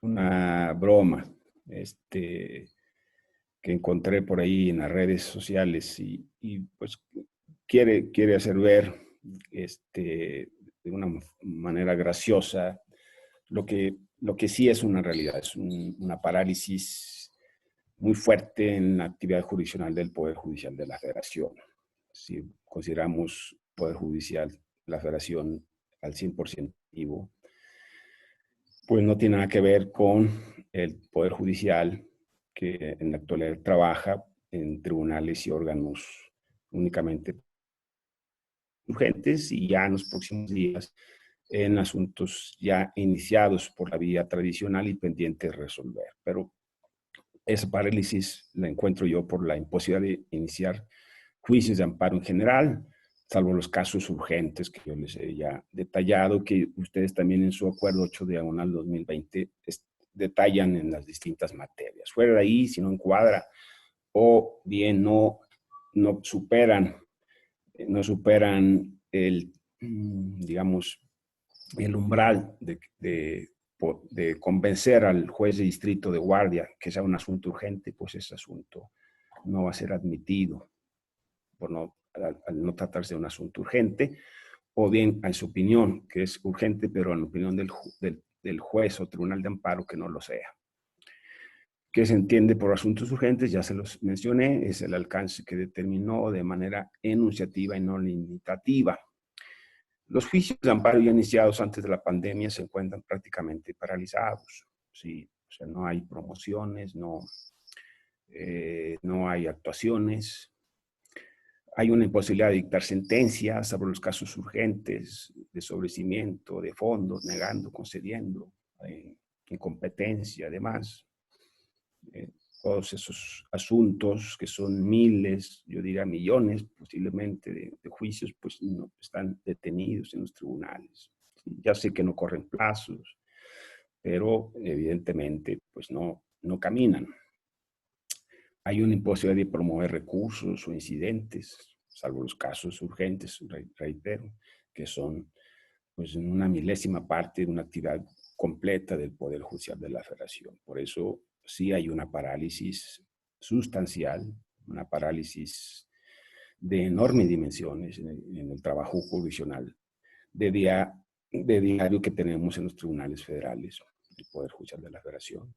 S2: una broma que encontré por ahí en las redes sociales y pues quiere hacer ver de una manera graciosa lo que sí es una realidad. Es una parálisis muy fuerte en la actividad jurisdiccional del Poder Judicial de la Federación. Si consideramos Poder Judicial, la Federación al 100% activo, pues no tiene nada que ver con el Poder Judicial que en la actualidad trabaja en tribunales y órganos únicamente urgentes y ya en los próximos días en asuntos ya iniciados por la vía tradicional y pendientes de resolver. Pero esa parálisis la encuentro yo por la imposibilidad de iniciar juicios de amparo en general, salvo los casos urgentes que yo les he ya detallado, que ustedes también en su acuerdo 8/2020 detallan en las distintas materias. Fuera de ahí, si no encuadra o bien no superan el, digamos, el umbral de convencer al juez de distrito de guardia que sea un asunto urgente, pues ese asunto no va a ser admitido al no tratarse de un asunto urgente, o bien en su opinión que es urgente, pero en la opinión del juez o tribunal de amparo que no lo sea. ¿Qué se entiende por asuntos urgentes? Ya se los mencioné, es el alcance que determinó de manera enunciativa y no limitativa. Los juicios de amparo ya iniciados antes de la pandemia se encuentran prácticamente paralizados. ¿Sí? O sea, no hay promociones, no hay actuaciones. Hay una imposibilidad de dictar sentencias sobre los casos urgentes, de sobrecimiento, de fondos, negando, concediendo, incompetencia, además. Todos esos asuntos que son miles, yo diría millones posiblemente de juicios, pues no están detenidos en los tribunales. Ya sé que no corren plazos, pero evidentemente pues no caminan. Hay una imposibilidad de promover recursos o incidentes, salvo los casos urgentes, reitero, que son pues en una milésima parte de una actividad completa del Poder Judicial de la Federación. Por eso sí hay una parálisis sustancial, una parálisis de enormes dimensiones en el trabajo jurisdiccional de diario que tenemos en los tribunales federales, el Poder Judicial de la Federación.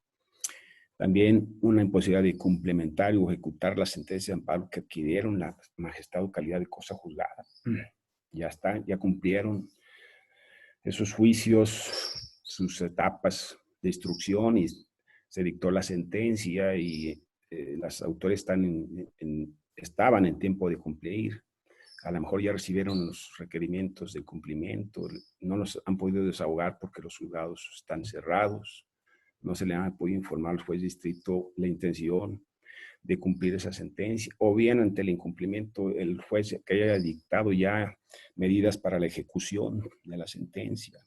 S2: También una imposibilidad de cumplimentar o ejecutar la sentencia de amparo que adquirieron la majestad o calidad de cosa juzgada. Ya está, ya cumplieron esos juicios, sus etapas de instrucción y se dictó la sentencia y las autores estaban en tiempo de cumplir. A lo mejor ya recibieron los requerimientos de cumplimiento, no los han podido desahogar porque los juzgados están cerrados, no se le ha podido informar al juez distrito la intención de cumplir esa sentencia, o bien ante el incumplimiento el juez que haya dictado ya medidas para la ejecución de la sentencia,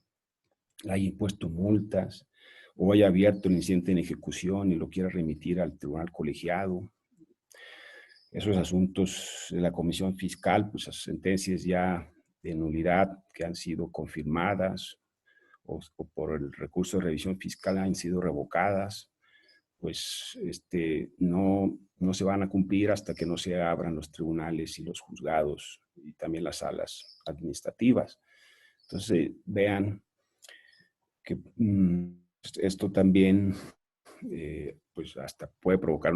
S2: haya impuesto multas, o haya abierto el incidente en ejecución y lo quiera remitir al tribunal colegiado. Esos asuntos de la comisión fiscal, pues las sentencias ya de nulidad que han sido confirmadas o por el recurso de revisión fiscal han sido revocadas, pues no se van a cumplir hasta que no se abran los tribunales y los juzgados y también las salas administrativas. Entonces, vean que esto también pues hasta puede provocar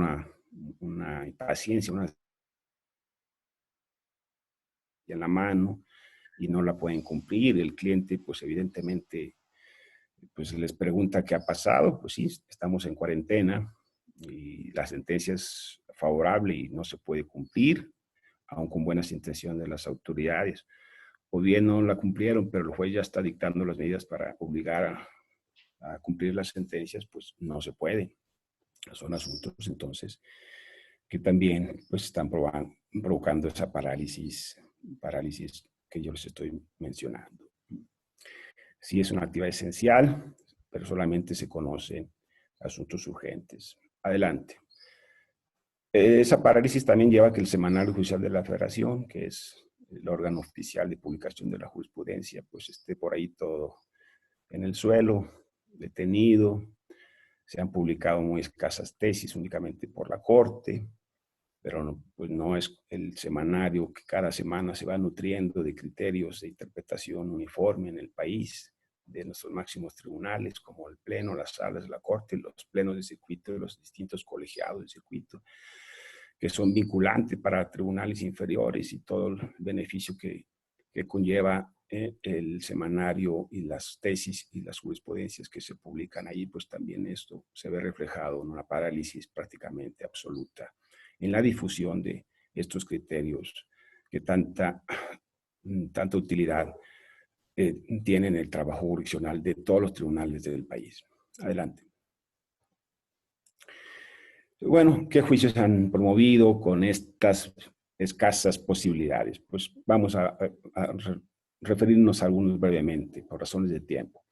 S2: una impaciencia, en la mano y no la pueden cumplir. El cliente, pues evidentemente, pues les pregunta qué ha pasado. Pues sí, estamos en cuarentena y la sentencia es favorable y no se puede cumplir, aun con buenas intenciones de las autoridades. O bien no la cumplieron, pero el juez ya está dictando las medidas para obligar a cumplir las sentencias, pues no se puede. Son asuntos, entonces, que también pues están provocando esa parálisis que yo les estoy mencionando. Sí es una actividad esencial, pero solamente se conocen asuntos urgentes. Adelante. Esa parálisis también lleva a que el Semanario Judicial de la Federación, que es el órgano oficial de publicación de la jurisprudencia, pues esté por ahí todo en el suelo, detenido. Se han publicado muy escasas tesis únicamente por la Corte, pero no, pues no es el semanario que cada semana se va nutriendo de criterios de interpretación uniforme en el país, de nuestros máximos tribunales, como el Pleno, las salas de la Corte, los plenos de circuito de los distintos colegiados de circuito, que son vinculantes para tribunales inferiores y todo el beneficio que conlleva el semanario y las tesis y las jurisprudencias que se publican ahí, pues también esto se ve reflejado en una parálisis prácticamente absoluta en la difusión de estos criterios que tanta utilidad tienen el trabajo jurisdiccional de todos los tribunales del país. Adelante. Bueno, ¿qué juicios han promovido con estas escasas posibilidades? Pues vamos a referirnos a algunos brevemente, por razones de tiempo.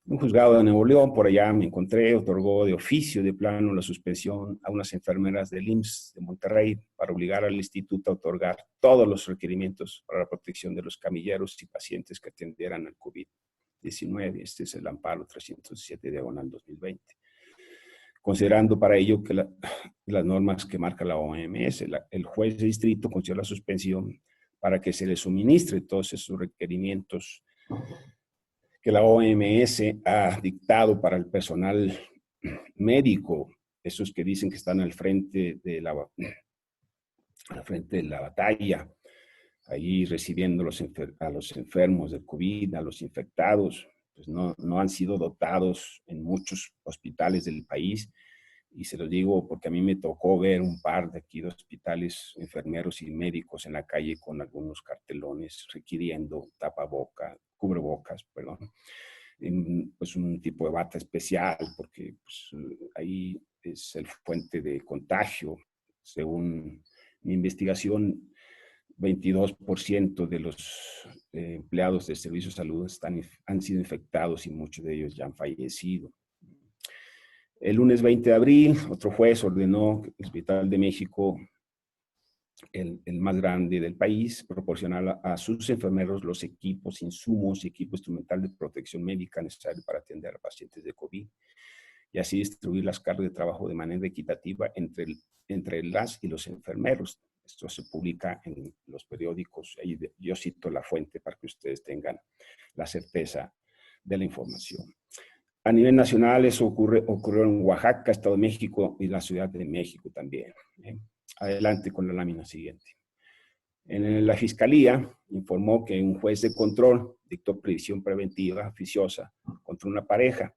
S2: Un juzgado de Nuevo León, por allá me encontré, otorgó de oficio de plano la suspensión a unas enfermeras del IMSS de Monterrey para obligar al instituto a otorgar todos los requerimientos para la protección de los camilleros y pacientes que atendieran al COVID-19. Este es el amparo 307/2020. Considerando para ello que las normas que marca la OMS, el juez de distrito concedió la suspensión para que se le suministre todos esos requerimientos que la OMS ha dictado para el personal médico, esos que dicen que están al frente de la batalla, ahí recibiendo a los enfermos del COVID, a los infectados, pues no han sido dotados en muchos hospitales del país. Y se lo digo porque a mí me tocó ver un par de aquí de hospitales, enfermeros y médicos en la calle con algunos cartelones requiriendo cubrebocas, perdón, pues un tipo de bata especial, porque pues, ahí es el fuente de contagio. Según mi investigación, 22% de los empleados de servicios de salud han sido infectados y muchos de ellos ya han fallecido. El lunes 20 de abril, otro juez ordenó que el Hospital de México, el más grande del país, proporcionar a sus enfermeros los equipos, insumos y equipo instrumental de protección médica necesario para atender a pacientes de COVID y así distribuir las cargas de trabajo de manera equitativa entre las y los enfermeros. Esto se publica en los periódicos. Yo cito la fuente para que ustedes tengan la certeza de la información. A nivel nacional, eso ocurrió en Oaxaca, Estado de México y la Ciudad de México también. Adelante con la lámina siguiente. En la Fiscalía informó que un juez de control dictó prisión preventiva oficiosa contra una pareja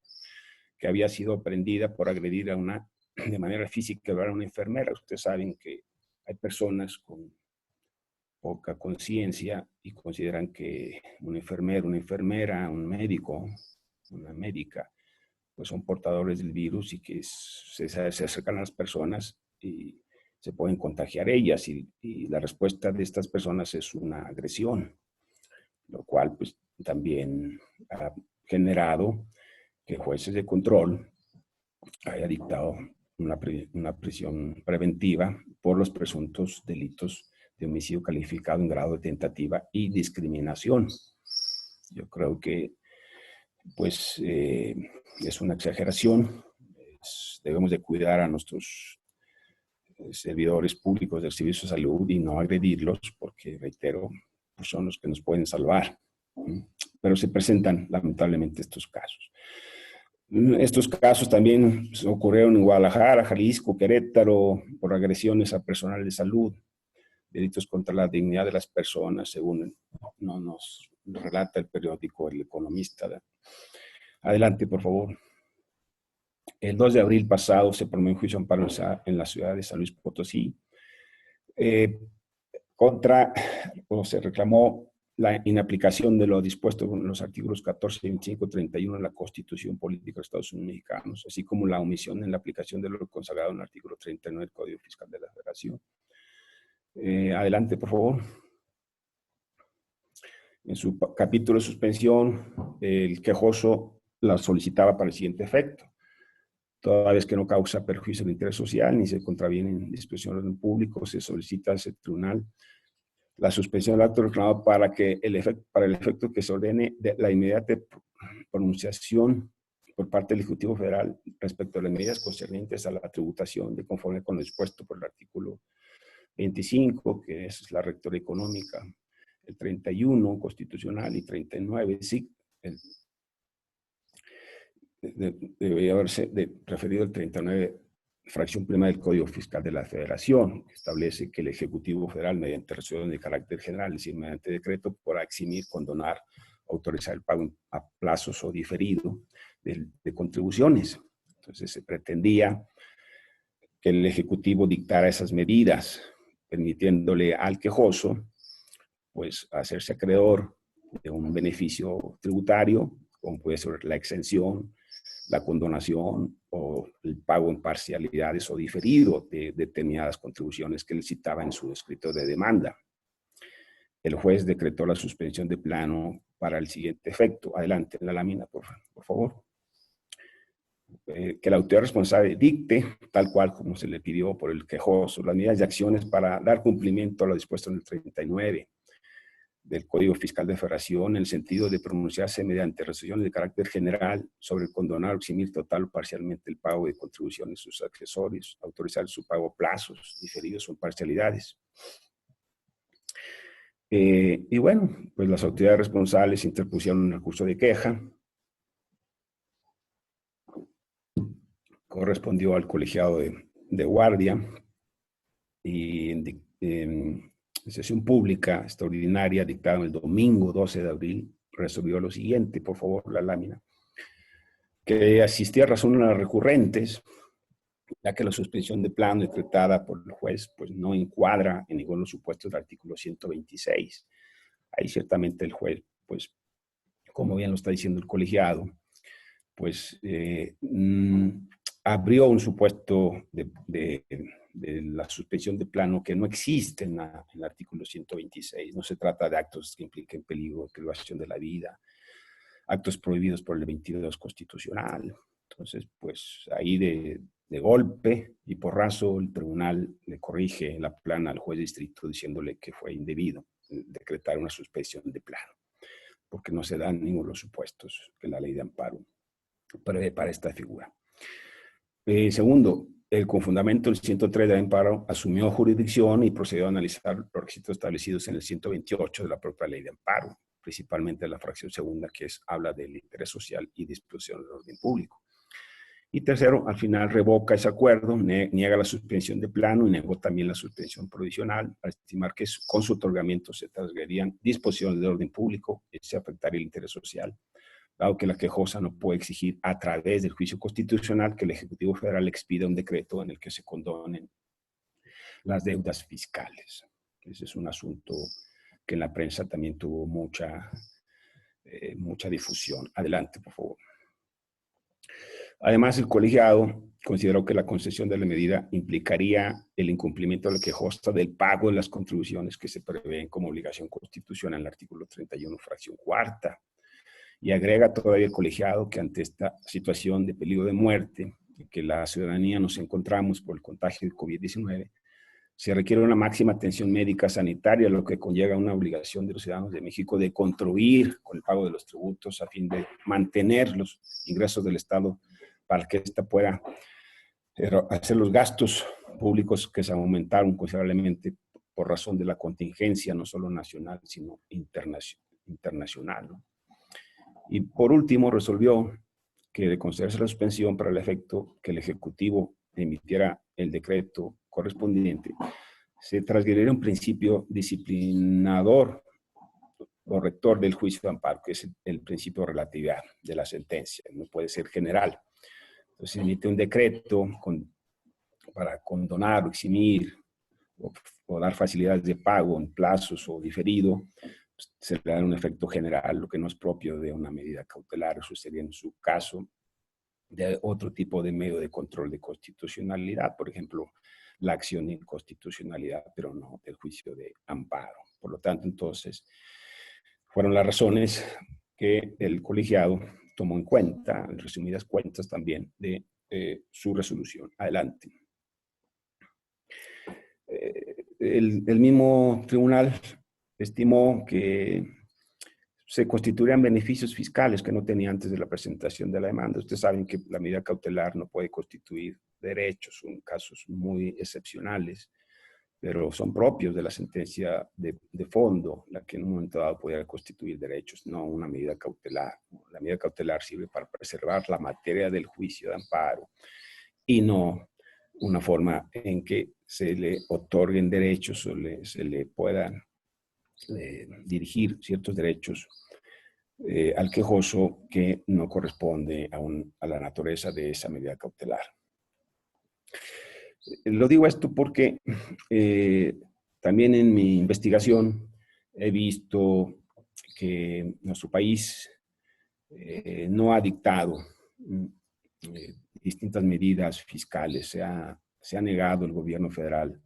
S2: que había sido prendida por agredir de manera física a una enfermera. Ustedes saben que hay personas con poca conciencia y consideran que un enfermero, una enfermera, un médico, una médica, pues son portadores del virus y que se acercan a las personas y se pueden contagiar ellas, y la respuesta de estas personas es una agresión, lo cual pues también ha generado que jueces de control haya dictado una prisión preventiva por los presuntos delitos de homicidio calificado en grado de tentativa y discriminación. Yo creo que pues es una exageración. Debemos de cuidar a nuestros servidores públicos del Servicio de Salud y no agredirlos porque, reitero, pues son los que nos pueden salvar. Pero se presentan lamentablemente estos casos. Estos casos también ocurrieron en Guadalajara, Jalisco, Querétaro, por agresiones a personal de salud, delitos contra la dignidad de las personas, según nos relata el periódico El Economista. Adelante, por favor. El 2 de abril pasado se promovió un juicio de amparo en la ciudad de San Luis Potosí se reclamó la inaplicación de lo dispuesto en los artículos 14, 25, 31 de la Constitución Política de los Estados Unidos Mexicanos, así como la omisión en la aplicación de lo consagrado en el artículo 39 del Código Fiscal de la Federación. Adelante, por favor. En su capítulo de suspensión, el quejoso la solicitaba para el siguiente efecto: toda vez que no causa perjuicio al interés social ni se contraviene en disposición del orden público, se solicita a ese tribunal la suspensión del acto reclamado para el efecto que se ordene la inmediata pronunciación por parte del Ejecutivo Federal respecto a las medidas concernientes a la tributación de conforme con lo dispuesto por el artículo 25, que es la rectoría económica, el 31 constitucional y 39, sí, debería haberse referido al 39, fracción prima del Código Fiscal de la Federación, que establece que el Ejecutivo Federal, mediante resolución de carácter general, es decir, mediante decreto, podrá eximir, condonar, autorizar el pago a plazos o diferido de contribuciones. Entonces se pretendía que el Ejecutivo dictara esas medidas, permitiéndole al quejoso pues hacerse acreedor de un beneficio tributario, como puede ser la exención, la condonación o el pago en parcialidades o diferido de determinadas contribuciones que él citaba en su escrito de demanda. El juez decretó la suspensión de plano para el siguiente efecto. Adelante en la lámina, por favor. Que la autoridad responsable dicte, tal cual como se le pidió por el quejoso, las medidas y acciones para dar cumplimiento a lo dispuesto en el 39 del Código Fiscal de Federación, en el sentido de pronunciarse mediante resoluciones de carácter general sobre condonar o eximir total o parcialmente el pago de contribuciones a sus accesorios, autorizar su pago a plazos, diferidos o parcialidades. Y bueno, pues las autoridades responsables interpusieron un recurso de queja. Correspondió al colegiado de guardia y en sesión pública extraordinaria dictada el domingo 12 de abril, resolvió lo siguiente, por favor, la lámina: que asistía a razones recurrentes, ya que la suspensión de plano decretada por el juez pues no encuadra en ninguno de los supuestos del artículo 126. Ahí ciertamente el juez, pues, como bien lo está diciendo el colegiado, pues abrió un supuesto de la suspensión de plano que no existe en el artículo 126. No se trata de actos que impliquen peligro, privación de la vida, actos prohibidos por el 22 constitucional. Entonces, pues ahí de golpe y porrazo el tribunal le corrige la plana al juez de distrito diciéndole que fue indebido decretar una suspensión de plano, porque no se dan ninguno de los supuestos que la ley de amparo prevé para esta figura. Segundo, con fundamento el 103 de amparo asumió jurisdicción y procedió a analizar los requisitos establecidos en el 128 de la propia ley de amparo. principalmente la fracción segunda, que habla del interés social y disposición del orden público. Y tercero, al final revoca ese acuerdo, niega la suspensión de plano y negó también la suspensión provisional, al estimar que con su otorgamiento se transgredían disposiciones de orden público y se afectaría el interés social, dado que la quejosa no puede exigir a través del juicio constitucional que el Ejecutivo Federal expida un decreto en el que se condonen las deudas fiscales. Ese es un asunto que en la prensa también tuvo mucha difusión. Adelante, por favor. Además, el colegiado consideró que la concesión de la medida implicaría el incumplimiento de la quejosa del pago de las contribuciones que se prevén como obligación constitucional en el artículo 31, fracción cuarta. Y agrega todavía el colegiado que ante esta situación de peligro de muerte, en que la ciudadanía nos encontramos por el contagio del COVID-19, se requiere una máxima atención médica sanitaria, lo que conlleva una obligación de los ciudadanos de México de contribuir con el pago de los tributos a fin de mantener los ingresos del Estado para que ésta pueda hacer los gastos públicos que se aumentaron considerablemente por razón de la contingencia, no solo nacional, sino internacional, ¿no? Y por último, resolvió que de concederse la suspensión para el efecto que el Ejecutivo emitiera el decreto correspondiente, se transgrediría un principio disciplinador o rector del juicio de amparo, que es el principio de relatividad de la sentencia, no puede ser general. Entonces, emite un decreto para condonar o eximir o dar facilidades de pago en plazos o diferido, pues, se le da un efecto general, lo que no es propio de una medida cautelar. Eso sería en su caso de otro tipo de medio de control de constitucionalidad, por ejemplo, la acción de inconstitucionalidad, pero no del juicio de amparo. Por lo tanto, entonces, fueron las razones que el colegiado tomó en cuenta, en resumidas cuentas también, de su resolución. Adelante. El mismo tribunal estimó que se constituirían beneficios fiscales que no tenía antes de la presentación de la demanda. Ustedes saben que la medida cautelar no puede constituir derechos, son casos muy excepcionales, pero son propios de la sentencia de fondo, la que en un momento dado pudiera constituir derechos, no una medida cautelar. La medida cautelar sirve para preservar la materia del juicio de amparo y no una forma en que se le otorguen derechos o se le puedan dirigir ciertos derechos al quejoso que no corresponde a la naturaleza de esa medida cautelar. Lo digo esto porque también en mi investigación he visto que nuestro país no ha dictado distintas medidas fiscales. Se ha negado el gobierno federal,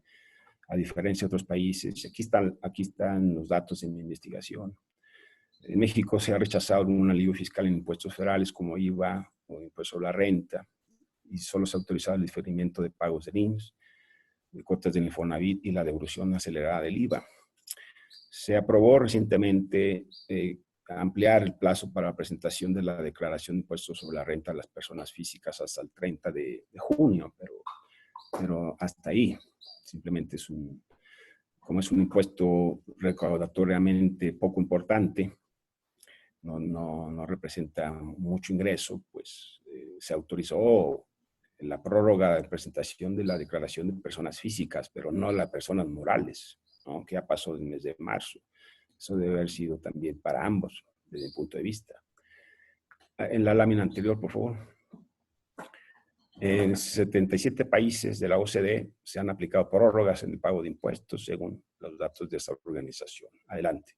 S2: a diferencia de otros países. Aquí están los datos en mi investigación. En México se ha rechazado un alivio fiscal en impuestos federales como IVA o impuesto sobre la renta, y solo se ha autorizado el diferimiento de pagos del IMSS, de cuotas del Infonavit y la devolución acelerada del IVA. Se aprobó recientemente ampliar el plazo para la presentación de la declaración de impuestos sobre la renta a las personas físicas hasta el 30 de junio, pero hasta ahí. Simplemente como es un impuesto recaudatoriamente poco importante, no representa mucho ingreso, pues se autorizó la prórroga de presentación de la declaración de personas físicas, pero no las personas morales, ¿no? Que ya pasó el mes de marzo. Eso debe haber sido también para ambos, desde mi punto de vista. En la lámina anterior, por favor. En 77 países de la OCDE se han aplicado prórrogas en el pago de impuestos, según los datos de esta organización. Adelante.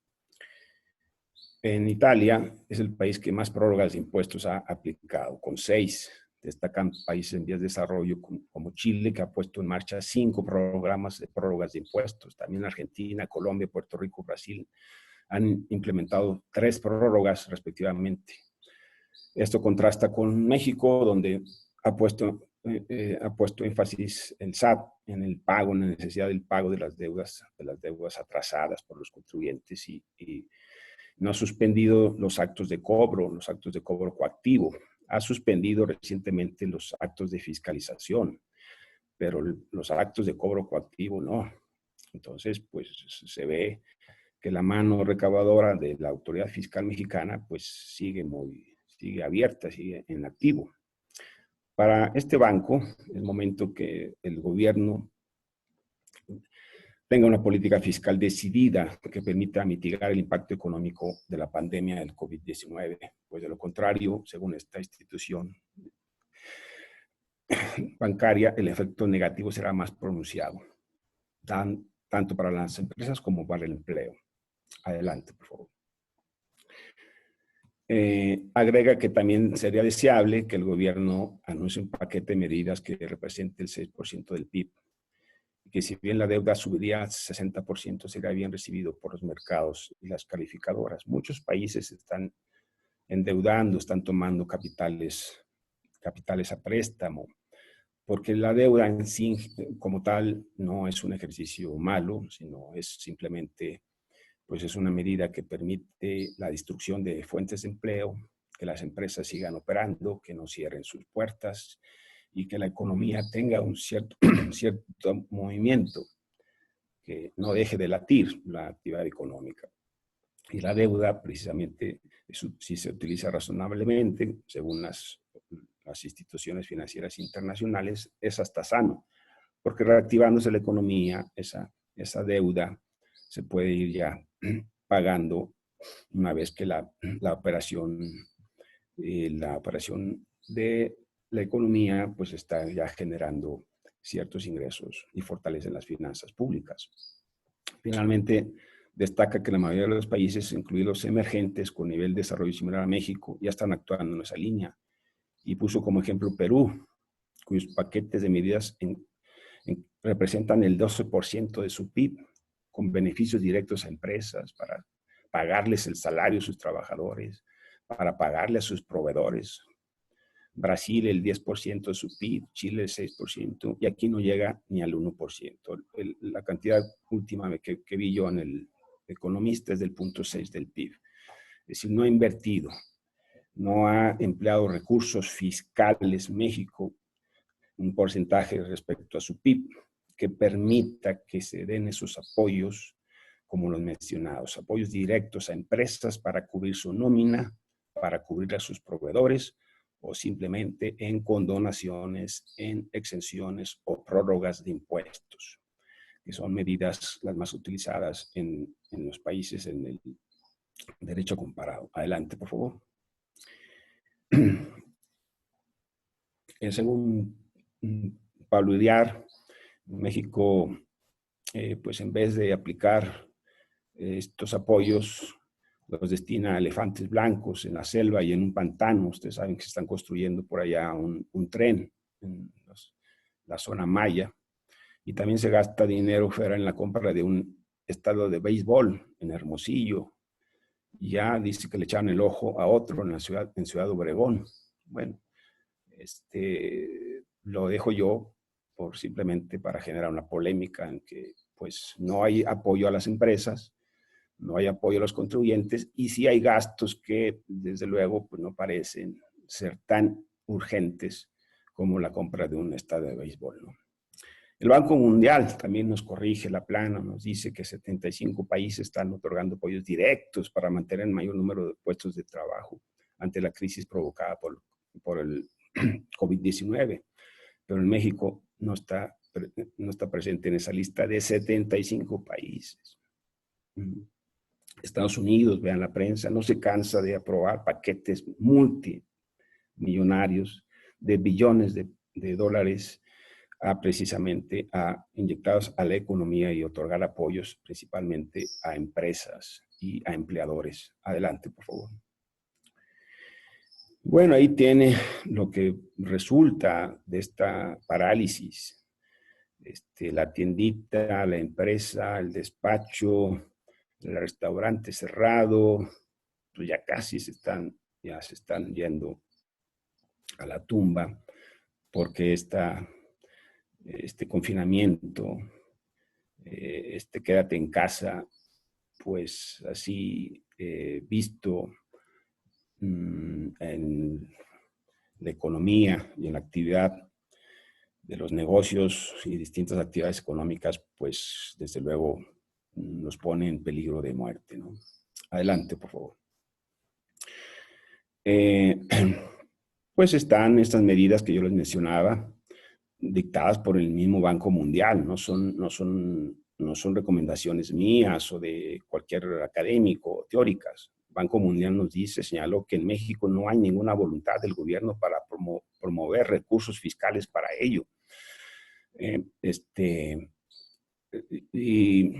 S2: En Italia es el país que más prórrogas de impuestos ha aplicado, con 6. Destacan países en vías de desarrollo como Chile, que ha puesto en marcha 5 programas de prórrogas de impuestos. También Argentina, Colombia, Puerto Rico, Brasil han implementado 3 prórrogas respectivamente. Esto contrasta con México, donde ha puesto énfasis el SAT en el pago, en la necesidad del pago de las deudas atrasadas por los contribuyentes y no ha suspendido los actos de cobro coactivo. Ha suspendido recientemente los actos de fiscalización, pero los actos de cobro coactivo no. Entonces, pues se ve que la mano recaudadora de la autoridad fiscal mexicana pues sigue abierta, sigue en activo. Para este banco es momento que el gobierno tenga una política fiscal decidida que permita mitigar el impacto económico de la pandemia del COVID-19, pues de lo contrario, según esta institución bancaria, el efecto negativo será más pronunciado, tanto para las empresas como para el empleo. Adelante, por favor. Agrega que también sería deseable que el gobierno anuncie un paquete de medidas que represente el 6% del PIB, y que si bien la deuda subiría al 60%, sería bien recibido por los mercados y las calificadoras. Muchos países están endeudando, están tomando capitales a préstamo, porque la deuda en sí, como tal, no es un ejercicio malo, sino es simplemente, pues es una medida que permite la destrucción de fuentes de empleo, que las empresas sigan operando, que no cierren sus puertas y que la economía tenga un cierto movimiento, que no deje de latir la actividad económica. Y la deuda, precisamente, si se utiliza razonablemente, según las instituciones financieras internacionales, es hasta sano, porque reactivándose la economía, esa deuda se puede ir ya pagando una vez que la operación de la economía pues está ya generando ciertos ingresos y fortalecen las finanzas públicas. Finalmente, destaca que la mayoría de los países, incluidos emergentes con nivel de desarrollo similar a México, ya están actuando en esa línea. Y puso como ejemplo Perú, cuyos paquetes de medidas representan el 12% de su PIB, con beneficios directos a empresas para pagarles el salario a sus trabajadores, para pagarle a sus proveedores. Brasil el 10% de su PIB, Chile el 6%, y aquí no llega ni al 1%. La cantidad última que vi yo en el Economista es del 0.6 del PIB. Es decir, no ha invertido, no ha empleado recursos fiscales México, un porcentaje respecto a su PIB, que permita que se den esos apoyos, como los mencionados, apoyos directos a empresas para cubrir su nómina, para cubrir a sus proveedores, o simplemente en condonaciones, en exenciones o prórrogas de impuestos, que son medidas las más utilizadas en los países en el derecho comparado. Adelante, por favor. Según Pablo Iriar, México, pues en vez de aplicar estos apoyos, los destina a elefantes blancos en la selva y en un pantano. Ustedes saben que se están construyendo por allá un tren en la zona maya. Y también se gasta dinero fuera en la compra de un estadio de béisbol en Hermosillo. Y ya dice que le echaron el ojo a otro en Ciudad Obregón. Bueno, lo dejo yo simplemente para generar una polémica en que pues no hay apoyo a las empresas, no hay apoyo a los contribuyentes y sí hay gastos que desde luego pues no parecen ser tan urgentes como la compra de un estadio de béisbol, ¿no? El Banco Mundial también nos corrige la plana, nos dice que 75 países están otorgando apoyos directos para mantener el mayor número de puestos de trabajo ante la crisis provocada por el COVID-19. Pero en México no está presente en esa lista de 75 países. Estados Unidos, vean la prensa, no se cansa de aprobar paquetes multimillonarios de billones de dólares precisamente inyectados a la economía y otorgar apoyos principalmente a empresas y a empleadores. Adelante, por favor. Bueno, ahí tiene lo que resulta de esta parálisis. La tiendita, la empresa, el despacho, el restaurante cerrado, pues ya casi se están yendo a la tumba porque este confinamiento, quédate en casa, pues así visto en la economía y en la actividad de los negocios y distintas actividades económicas, pues desde luego los pone en peligro de muerte, ¿no? Adelante, por favor. Pues están estas medidas que yo les mencionaba, dictadas por el mismo Banco Mundial, no son recomendaciones mías o de cualquier académico, teóricas. Banco Mundial nos dice, señaló que en México no hay ninguna voluntad del gobierno para promover recursos fiscales para ello. Y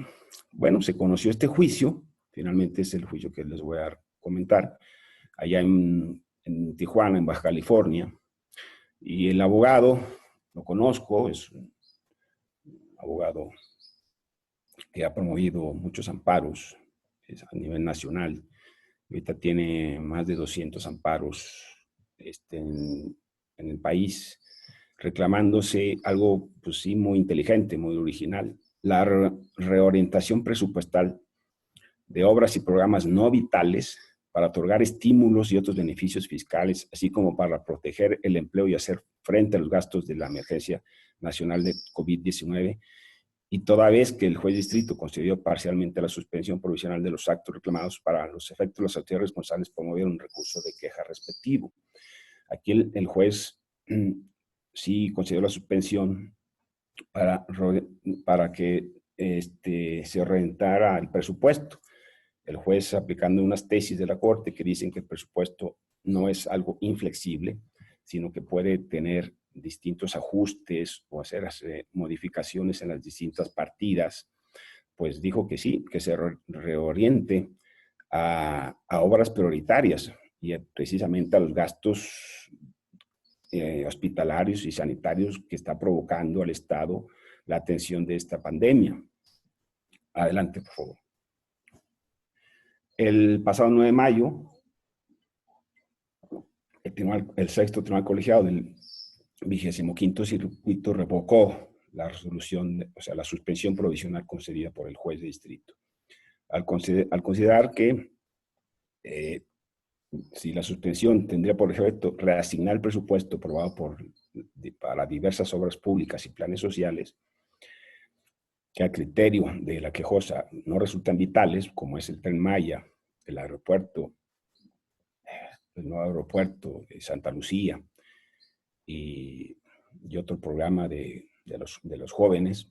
S2: bueno, se conoció este juicio, finalmente es el juicio que les voy a comentar, allá en Tijuana, en Baja California, y el abogado, lo conozco, es un abogado que ha promovido muchos amparos a nivel nacional. Ahorita tiene más de 200 amparos en el país, reclamándose algo, pues sí, muy inteligente, muy original. La reorientación presupuestal de obras y programas no vitales para otorgar estímulos y otros beneficios fiscales, así como para proteger el empleo y hacer frente a los gastos de la emergencia nacional de COVID-19, y toda vez que el juez de distrito concedió parcialmente la suspensión provisional de los actos reclamados, para los efectos las autoridades responsables promovieron un recurso de queja respectivo. Aquí el juez sí concedió la suspensión para que se orientara el presupuesto. El juez, aplicando unas tesis de la Corte que dicen que el presupuesto no es algo inflexible, sino que puede tener distintos ajustes o hacer modificaciones en las distintas partidas, pues dijo que sí, que se reoriente a obras prioritarias y precisamente a los gastos hospitalarios y sanitarios que está provocando al Estado la atención de esta pandemia. Adelante, por favor. El pasado 9 de mayo, el sexto tribunal colegiado del 25º circuito revocó la resolución, o sea, la suspensión provisional concedida por el juez de distrito. Al considerar que si la suspensión tendría por efecto reasignar el presupuesto aprobado para diversas obras públicas y planes sociales, que a criterio de la quejosa no resultan vitales, como es el Tren Maya, el aeropuerto, el nuevo aeropuerto de Santa Lucía y otro programa de los jóvenes,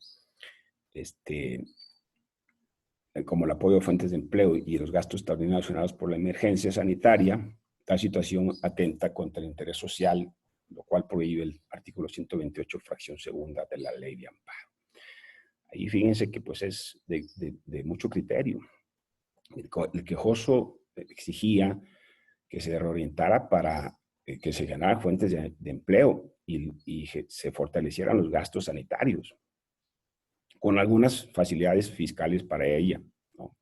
S2: como el apoyo a fuentes de empleo y los gastos extraordinarios generados por la emergencia sanitaria, tal situación atenta contra el interés social, lo cual prohíbe el artículo 128, fracción segunda de la Ley de Amparo. Ahí fíjense que pues es de mucho criterio. El quejoso exigía que se reorientara para que se generaran fuentes de empleo y se fortalecieran los gastos sanitarios, con algunas facilidades fiscales para ella, ¿no?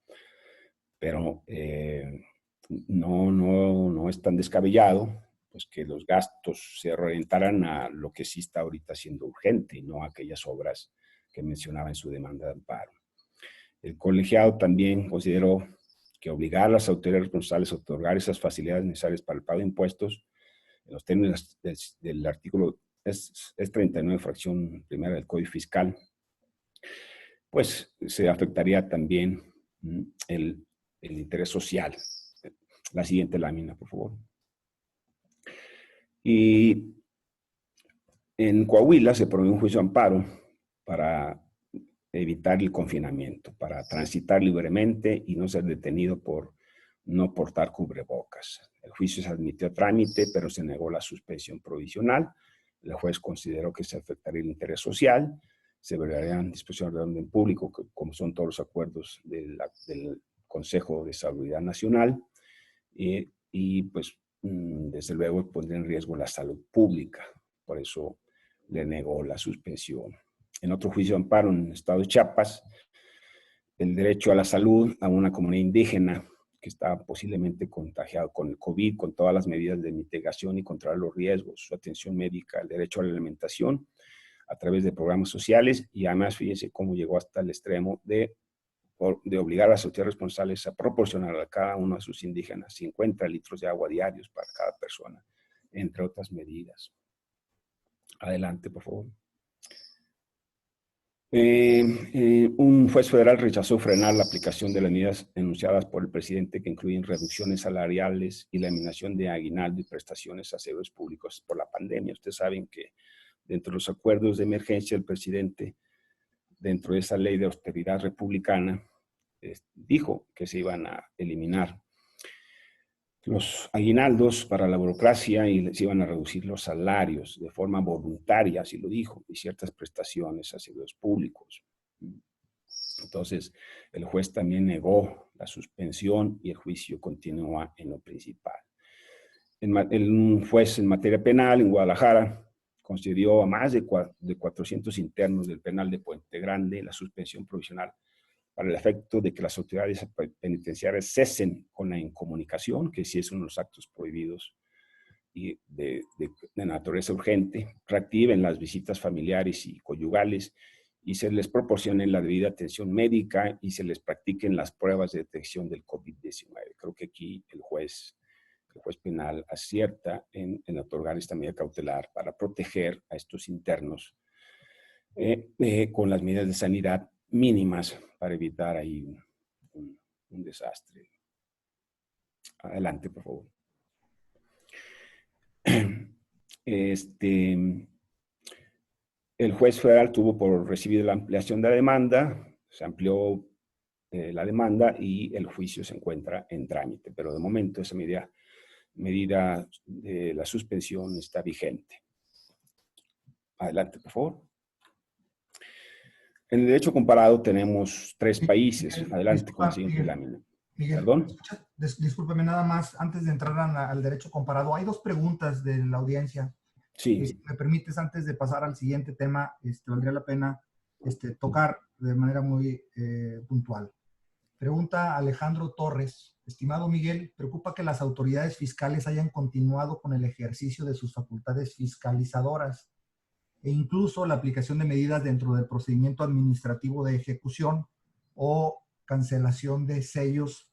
S2: Pero no es tan descabellado pues, que los gastos se reorientaran a lo que sí está ahorita siendo urgente y no a aquellas obras que mencionaba en su demanda de amparo. El colegiado también consideró que obligar a las autoridades responsables a otorgar esas facilidades necesarias para el pago de impuestos, en los términos del artículo es 39, fracción primera del Código Fiscal, pues se afectaría también el interés social. La siguiente lámina, por favor. Y en Coahuila se promovió un juicio de amparo para evitar el confinamiento, para transitar libremente y no ser detenido por no portar cubrebocas. El juicio se admitió a trámite, pero se negó la suspensión provisional. El juez consideró que se afectaría el interés social, se violarían disposiciones de orden público, como son todos los acuerdos del Consejo de Seguridad Nacional, y pues desde luego pondría en riesgo la salud pública. Por eso le negó la suspensión. En otro juicio de amparo en el estado de Chiapas, el derecho a la salud a una comunidad indígena que está posiblemente contagiado con el COVID, con todas las medidas de mitigación y controlar los riesgos, su atención médica, el derecho a la alimentación a través de programas sociales, y además fíjense cómo llegó hasta el extremo de obligar a las autoridades responsables a proporcionar a cada uno de sus indígenas 50 litros de agua diarios para cada persona, entre otras medidas. Adelante, por favor. Un juez federal rechazó frenar la aplicación de las medidas enunciadas por el presidente que incluyen reducciones salariales y la eliminación de aguinaldo y prestaciones a servidores públicos por la pandemia. Ustedes saben que dentro de los acuerdos de emergencia el presidente, dentro de esa ley de austeridad republicana, dijo que se iban a eliminar los aguinaldos para la burocracia y se iban a reducir los salarios de forma voluntaria, así lo dijo, y ciertas prestaciones a servidores públicos. Entonces, el juez también negó la suspensión y el juicio continúa en lo principal. Un juez en materia penal en Guadalajara concedió a más de 400 internos del penal de Puente Grande la suspensión provisional para el efecto de que las autoridades penitenciarias cesen con la incomunicación, que sí es uno de los actos prohibidos y de naturaleza urgente, reactiven las visitas familiares y conyugales y se les proporcione la debida atención médica y se les practiquen las pruebas de detección del COVID-19. Creo que aquí el juez penal acierta en otorgar esta medida cautelar para proteger a estos internos con las medidas de sanidad mínimas para evitar ahí un desastre. Adelante, por favor. El juez federal tuvo por recibir la ampliación de la demanda, se amplió la demanda y el juicio se encuentra en trámite, pero de momento esa medida de la suspensión está vigente. Adelante, por favor. En el derecho comparado tenemos 3 países. Adelante con la siguiente lámina.
S1: Miguel,
S2: ¿perdón?
S1: Discúlpeme nada más, antes de entrar al derecho comparado, hay 2 preguntas de la audiencia.
S2: Sí.
S1: Si me permites, antes de pasar al siguiente tema, valdría la pena tocar de manera muy puntual. Pregunta Alejandro Torres. Estimado Miguel, preocupa que las autoridades fiscales hayan continuado con el ejercicio de sus facultades fiscalizadoras e incluso la aplicación de medidas dentro del procedimiento administrativo de ejecución o cancelación de sellos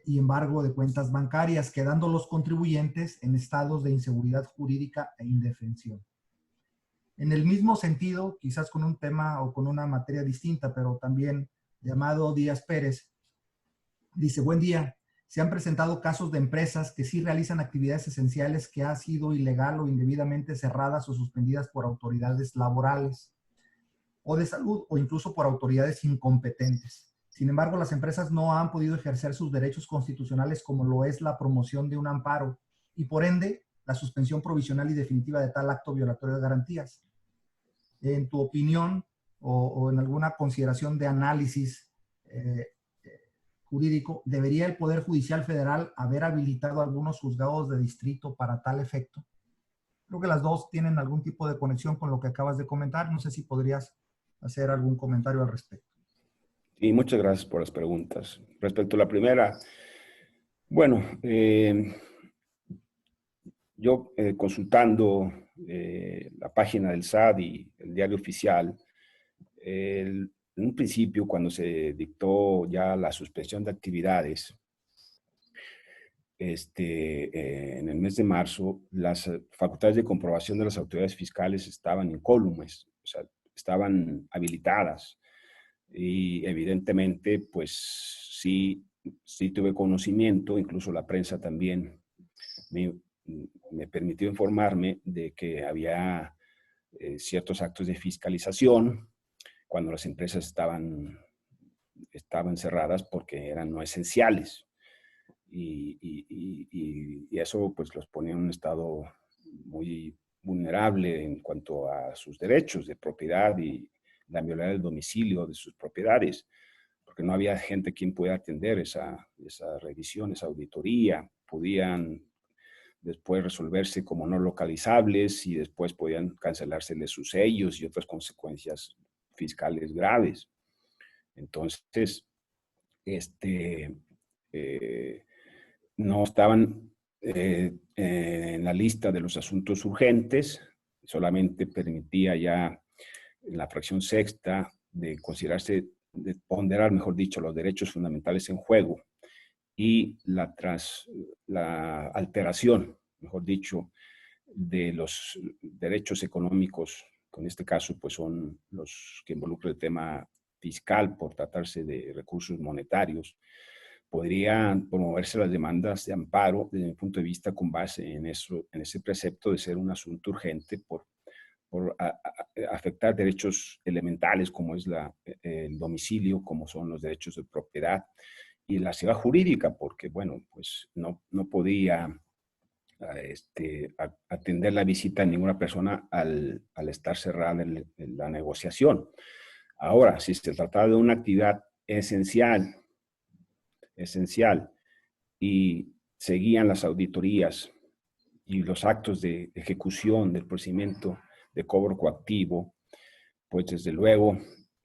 S1: y embargo de cuentas bancarias, quedando los contribuyentes en estados de inseguridad jurídica e indefensión. En el mismo sentido, quizás con un tema o con una materia distinta, pero también llamado Díaz Pérez, dice, buen día, se han presentado casos de empresas que sí realizan actividades esenciales que han sido ilegal o indebidamente cerradas o suspendidas por autoridades laborales o de salud o incluso por autoridades incompetentes. Sin embargo, las empresas no han podido ejercer sus derechos constitucionales como lo es la promoción de un amparo y por ende la suspensión provisional y definitiva de tal acto violatorio de garantías. En tu opinión o en alguna consideración de análisis jurídico, ¿debería el Poder Judicial Federal haber habilitado algunos juzgados de distrito para tal efecto? Creo que las dos tienen algún tipo de conexión con lo que acabas de comentar. No sé si podrías hacer algún comentario al respecto.
S2: Y muchas gracias por las preguntas. Respecto a la primera, bueno, yo consultando la página del SAT y el diario oficial, en un principio, cuando se dictó ya la suspensión de actividades, en el mes de marzo, las facultades de comprobación de las autoridades fiscales estaban incólumes, o sea, estaban habilitadas. Y evidentemente, pues sí tuve conocimiento, incluso la prensa también me permitió informarme de que había ciertos actos de fiscalización cuando las empresas estaban cerradas porque eran no esenciales. Y eso pues los ponía en un estado muy vulnerable en cuanto a sus derechos de propiedad y la violación del domicilio de sus propiedades, porque no había gente quien pudiera atender esa revisión, esa auditoría. Podían después resolverse como no localizables y después podían cancelárseles sus sellos y otras consecuencias fiscales graves. Entonces, no estaban en la lista de los asuntos urgentes, solamente permitía ya en la fracción sexta de considerarse, de ponderar, mejor dicho, los derechos fundamentales en juego y la alteración, mejor dicho, de los derechos económicos en este caso pues son los que involucran el tema fiscal por tratarse de recursos monetarios, podrían promoverse las demandas de amparo desde mi punto de vista con base en ese precepto de ser un asunto urgente por afectar derechos elementales como es el domicilio, como son los derechos de propiedad y la seguridad jurídica, porque bueno, pues no podía atender la visita de ninguna persona al estar cerrada en la negociación. Ahora, si se trataba de una actividad esencial, y seguían las auditorías y los actos de ejecución del procedimiento de cobro coactivo, pues desde luego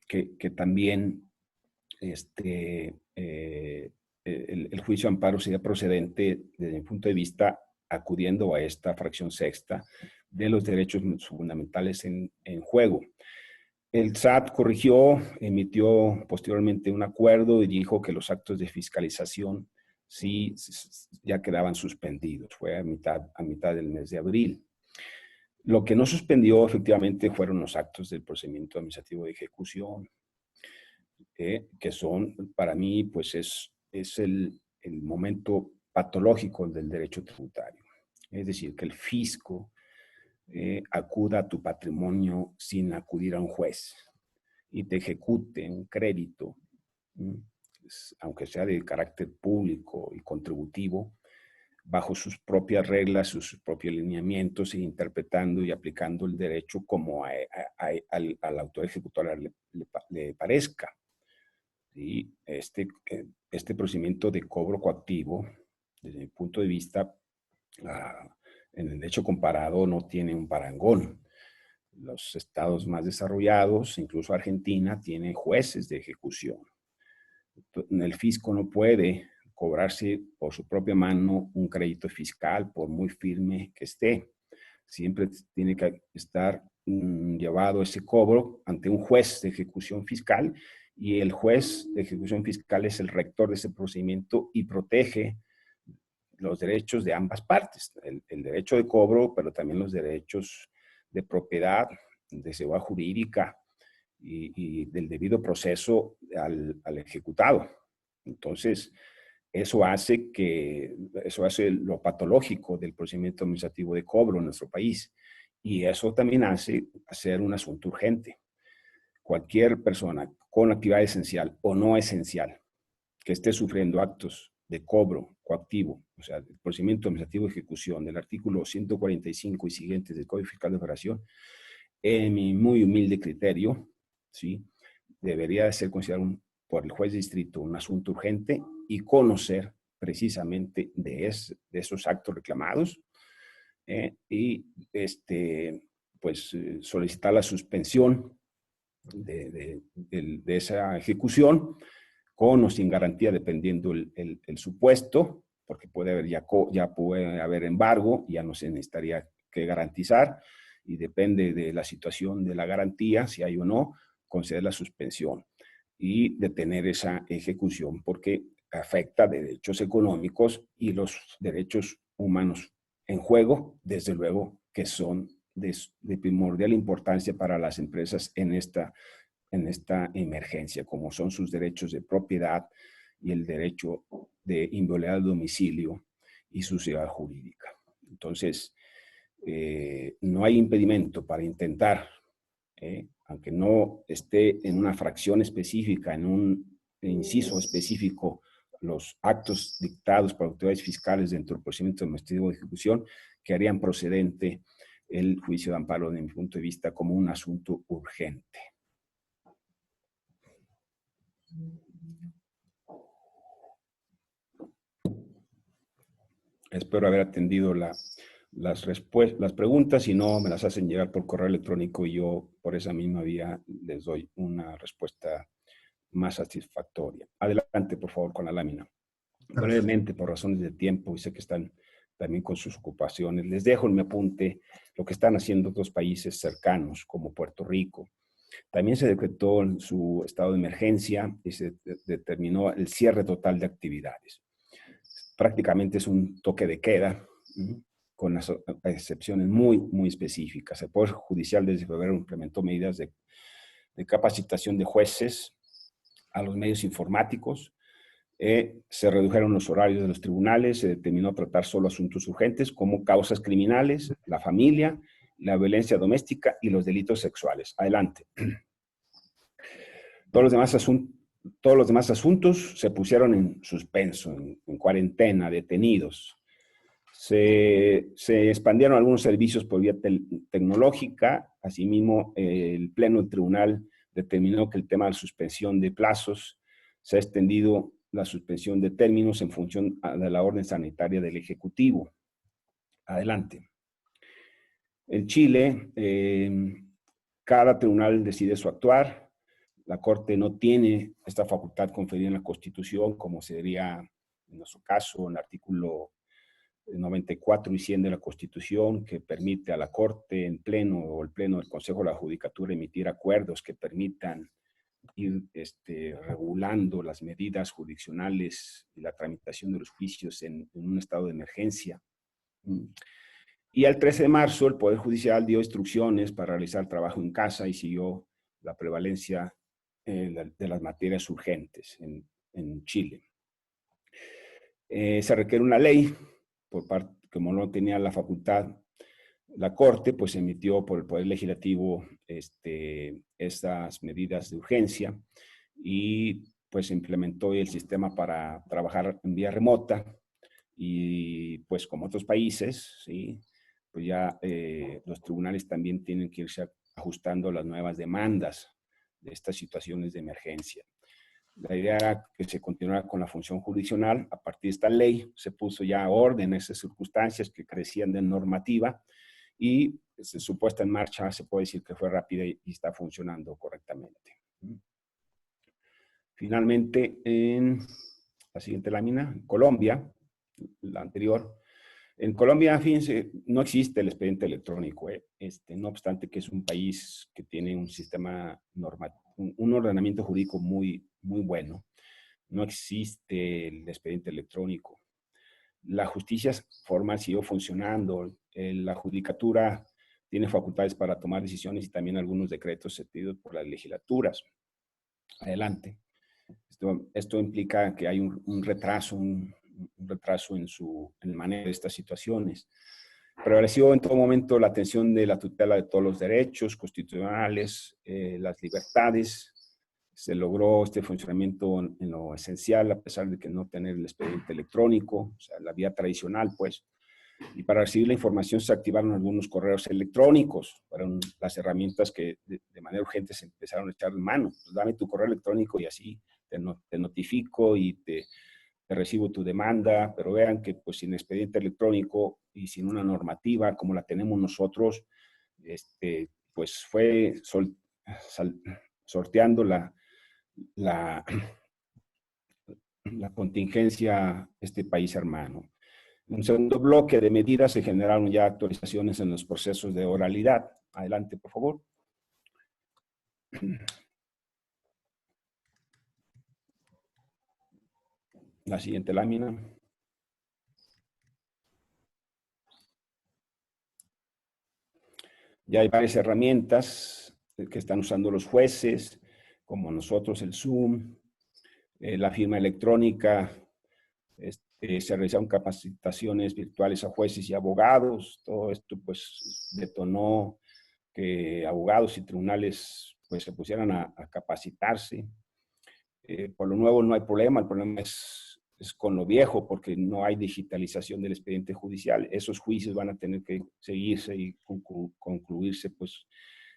S2: que también el juicio de amparo sería procedente desde mi punto de vista acudiendo a esta fracción sexta de los derechos fundamentales en juego. El SAT corrigió, emitió posteriormente un acuerdo y dijo que los actos de fiscalización sí ya quedaban suspendidos. Fue a mitad del mes de abril. Lo que no suspendió efectivamente fueron los actos del procedimiento administrativo de ejecución, que son, para mí, pues es el momento patológico del derecho tributario. Es decir, que el fisco acuda a tu patrimonio sin acudir a un juez y te ejecute un crédito, aunque sea de carácter público y contributivo, bajo sus propias reglas, sus propios lineamientos, e interpretando y aplicando el derecho como al autor ejecutor le parezca. ¿Sí? Este procedimiento de cobro coactivo, desde mi punto de vista, en el derecho comparado no tiene un parangón. Los estados más desarrollados, incluso Argentina, tienen jueces de ejecución. El fisco no puede cobrarse por su propia mano un crédito fiscal, por muy firme que esté. Siempre tiene que estar llevado ese cobro ante un juez de ejecución fiscal, y el juez de ejecución fiscal es el rector de ese procedimiento y protege los derechos de ambas partes, el derecho de cobro, pero también los derechos de propiedad, de seguridad jurídica y del debido proceso al ejecutado. Entonces, eso hace lo patológico del procedimiento administrativo de cobro en nuestro país, y eso también hace ser un asunto urgente. Cualquier persona con actividad esencial o no esencial que esté sufriendo actos de cobro coactivo, o sea, el procedimiento administrativo de ejecución del artículo 145 y siguientes del Código Fiscal de Operación, en mi muy humilde criterio, ¿sí?, debería de ser considerado por el juez de distrito un asunto urgente y conocer precisamente de esos actos reclamados, y solicitar la suspensión de esa ejecución, con o sin garantía, dependiendo el supuesto, porque puede haber ya puede haber embargo, ya no se necesitaría que garantizar, y depende de la situación de la garantía, si hay o no, conceder la suspensión y detener esa ejecución, porque afecta derechos económicos y los derechos humanos en juego, desde luego que son de primordial importancia para las empresas en esta emergencia, como son sus derechos de propiedad y el derecho de inviolabilidad del domicilio y su seguridad jurídica. Entonces, no hay impedimento para intentar, aunque no esté en una fracción específica, en un inciso específico, los actos dictados por autoridades fiscales dentro del procedimiento administrativo de ejecución, que harían procedente el juicio de amparo, desde mi punto de vista, como un asunto urgente. Espero haber atendido las preguntas. Si no, me las hacen llegar por correo electrónico y yo por esa misma vía les doy una respuesta más satisfactoria. Adelante, por favor, con la lámina. Brevemente, por razones de tiempo, y sé que están también con sus ocupaciones, les dejo en mi apunte lo que están haciendo otros países cercanos, como Puerto Rico. También se decretó su estado de emergencia y se determinó el cierre total de actividades. Prácticamente es un toque de queda, con las excepciones muy, muy específicas. El Poder Judicial desde febrero implementó medidas de capacitación de jueces a los medios informáticos. Se redujeron los horarios de los tribunales, se determinó tratar solo asuntos urgentes como causas criminales, la familia, la violencia doméstica y los delitos sexuales. Adelante. Todos los demás asuntos se pusieron en suspenso, en cuarentena, detenidos. Se expandieron algunos servicios por vía tecnológica. Asimismo, el Pleno del Tribunal determinó que el tema de la suspensión de plazos se ha extendido la suspensión de términos en función de la orden sanitaria del Ejecutivo. Adelante. En Chile, cada tribunal decide su actuar. La Corte no tiene esta facultad conferida en la Constitución, como sería en nuestro caso, en el artículo 94 y 100 de la Constitución, que permite a la Corte en pleno o el pleno del Consejo de la Judicatura emitir acuerdos que permitan ir regulando las medidas jurisdiccionales y la tramitación de los juicios en un estado de emergencia. Y el 13 de marzo el Poder Judicial dio instrucciones para realizar trabajo en casa y siguió la prevalencia de las materias urgentes en Chile. Se requiere una ley, por parte, como no tenía la facultad la Corte, pues emitió por el Poder Legislativo estas medidas de urgencia y pues implementó el sistema para trabajar en vía remota y pues como otros países, ¿sí? Pues ya los tribunales también tienen que irse ajustando las nuevas demandas de estas situaciones de emergencia. La idea era que se continuara con la función jurisdiccional. A partir de esta ley se puso ya orden en esas circunstancias que crecían de normativa y su puesta en marcha se puede decir que fue rápida y está funcionando correctamente. Finalmente, en la siguiente lámina, Colombia, la anterior. En Colombia, fíjense, no existe el expediente electrónico, no obstante que es un país que tiene un sistema normativo, un ordenamiento jurídico muy, muy bueno. No existe el expediente electrónico. La justicia formal siguió funcionando. La judicatura tiene facultades para tomar decisiones y también algunos decretos emitidos por las legislaturas. Adelante. Esto implica que hay un retraso en el manejo de estas situaciones. Prevaleció en todo momento la atención de la tutela de todos los derechos constitucionales, las libertades. Se logró este funcionamiento en lo esencial, a pesar de que no tener el expediente electrónico, o sea, la vía tradicional, pues. Y para recibir la información se activaron algunos correos electrónicos, fueron las herramientas que de manera urgente se empezaron a echar en mano. Pues dame tu correo electrónico y así te notifico y te recibo tu demanda, pero vean que pues sin expediente electrónico y sin una normativa como la tenemos nosotros, pues fue sorteando la contingencia este país hermano. En un segundo bloque de medidas se generaron ya actualizaciones en los procesos de oralidad. Adelante, por favor. La siguiente lámina. Ya hay varias herramientas que están usando los jueces, como nosotros el Zoom, la firma electrónica, se realizaron capacitaciones virtuales a jueces y abogados. Todo esto pues detonó que abogados y tribunales pues se pusieran a capacitarse. Por lo nuevo no hay problema, el problema es con lo viejo porque no hay digitalización del expediente judicial. Esos juicios van a tener que seguirse y concluirse pues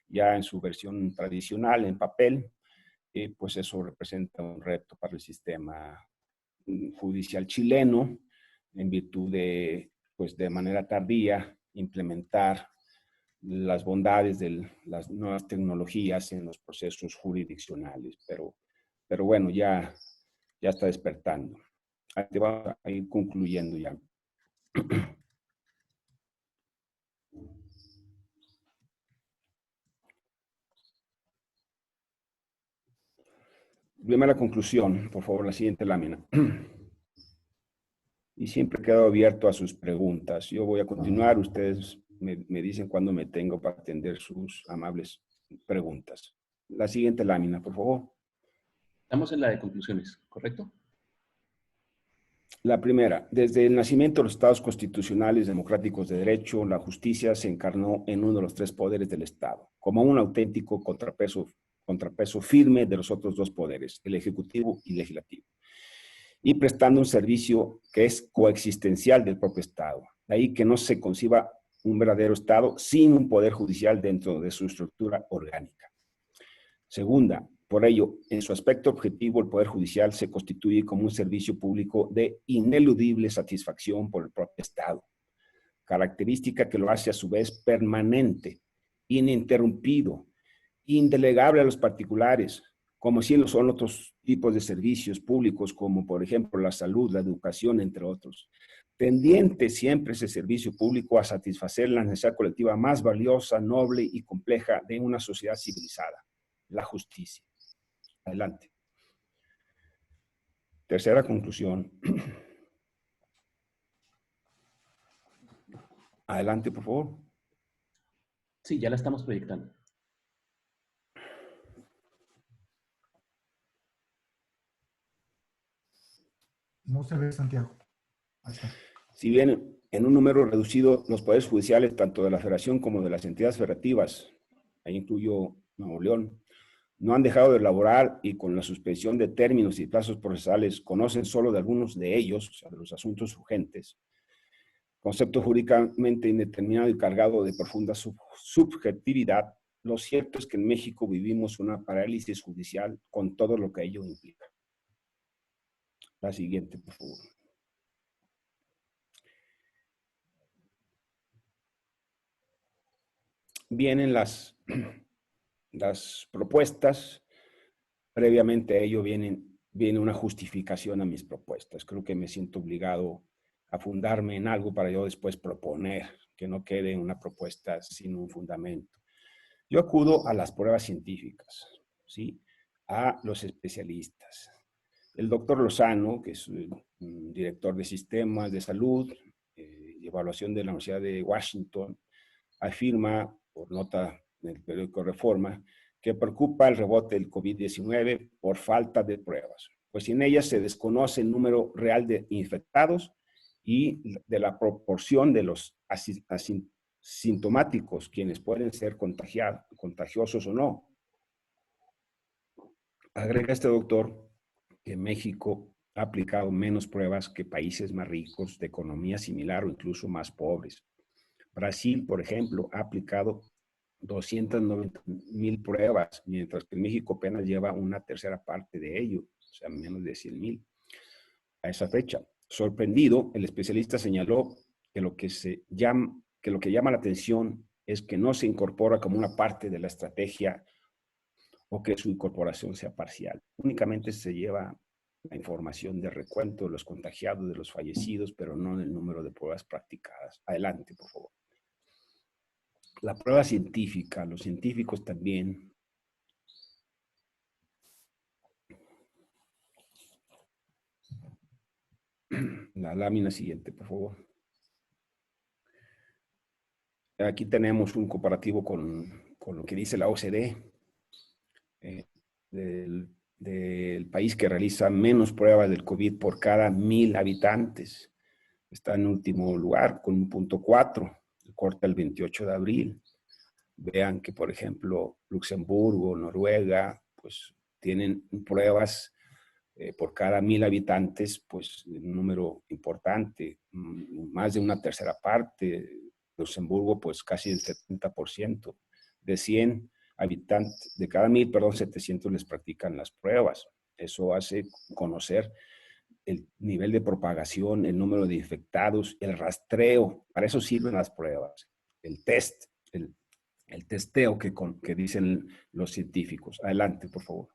S2: ya en su versión tradicional, en papel. Pues eso representa un reto para el sistema judicial chileno en virtud de, pues de manera tardía, implementar las bondades de las nuevas tecnologías en los procesos jurisdiccionales. Pero bueno, ya está despertando. Ahí va a ir concluyendo ya. Primera conclusión, por favor, la siguiente lámina. y siempre quedo abierto a sus preguntas. Yo voy a continuar, ustedes me dicen cuándo me tengo para atender sus amables preguntas. La siguiente lámina, por favor.
S3: Estamos en la de conclusiones, ¿correcto?
S2: La primera, desde el nacimiento de los estados constitucionales democráticos de derecho, la justicia se encarnó en uno de los tres poderes del Estado, como un auténtico contrapeso firme de los otros dos poderes, el ejecutivo y legislativo, y prestando un servicio que es coexistencial del propio Estado. De ahí que no se conciba un verdadero Estado sin un poder judicial dentro de su estructura orgánica. Segunda, por ello, en su aspecto objetivo, el Poder Judicial se constituye como un servicio público de ineludible satisfacción por el propio Estado, característica que lo hace a su vez permanente, ininterrumpido, indelegable a los particulares, como si lo son otros tipos de servicios públicos, como por ejemplo la salud, la educación, entre otros. Tendiente siempre ese servicio público a satisfacer la necesidad colectiva más valiosa, noble y compleja de una sociedad civilizada, la justicia. Adelante. Tercera conclusión. Adelante, por favor.
S3: Sí, ya la estamos proyectando.
S1: No se ve, Santiago. Ahí está.
S2: Si bien en un número reducido los poderes judiciales, tanto de la Federación como de las entidades federativas, ahí incluyo Nuevo León, no han dejado de elaborar y con la suspensión de términos y plazos procesales conocen solo de algunos de ellos, o sea, de los asuntos urgentes, concepto jurídicamente indeterminado y cargado de profunda subjetividad, lo cierto es que en México vivimos una parálisis judicial con todo lo que ello implica. La siguiente, por favor. Vienen las propuestas. Previamente a ello viene una justificación a mis propuestas. Creo que me siento obligado a fundarme en algo para yo después proponer, que no quede una propuesta sin un fundamento. Yo acudo a las pruebas científicas, ¿sí? A los especialistas. El doctor Lozano, que es director de sistemas de salud y evaluación de la Universidad de Washington, afirma, por nota en el periódico Reforma, que preocupa el rebote del COVID-19 por falta de pruebas, pues sin ellas se desconoce el número real de infectados y de la proporción de los asintomáticos, quienes pueden ser contagiosos o no. Agrega este doctor que México ha aplicado menos pruebas que países más ricos, de economía similar o incluso más pobres. Brasil, por ejemplo, ha aplicado 290,000 pruebas, mientras que México apenas lleva una tercera parte de ello, o sea, menos de 100,000 a esa fecha. Sorprendido, el especialista señaló que lo que llama la atención es que no se incorpora como una parte de la estrategia o que su incorporación sea parcial. Únicamente se lleva la información de recuento de los contagiados, de los fallecidos, pero no el número de pruebas practicadas. Adelante, por favor. La prueba científica, los científicos también. La lámina siguiente, por favor. Aquí tenemos un comparativo con lo que dice la OCDE, del país que realiza menos pruebas del COVID por cada 1,000 habitantes. Está en último lugar con 1.4, corta el 28 de abril. Vean que, por ejemplo, Luxemburgo, Noruega, pues tienen pruebas por cada 1,000 habitantes, pues un número importante, más de una tercera parte. Luxemburgo, pues casi el 70%. De 100 habitantes, de cada 1,000, perdón, 700 les practican las pruebas. Eso hace conocer el nivel de propagación, el número de infectados, el rastreo. Para eso sirven las pruebas. El test, el testeo que dicen los científicos. Adelante, por favor.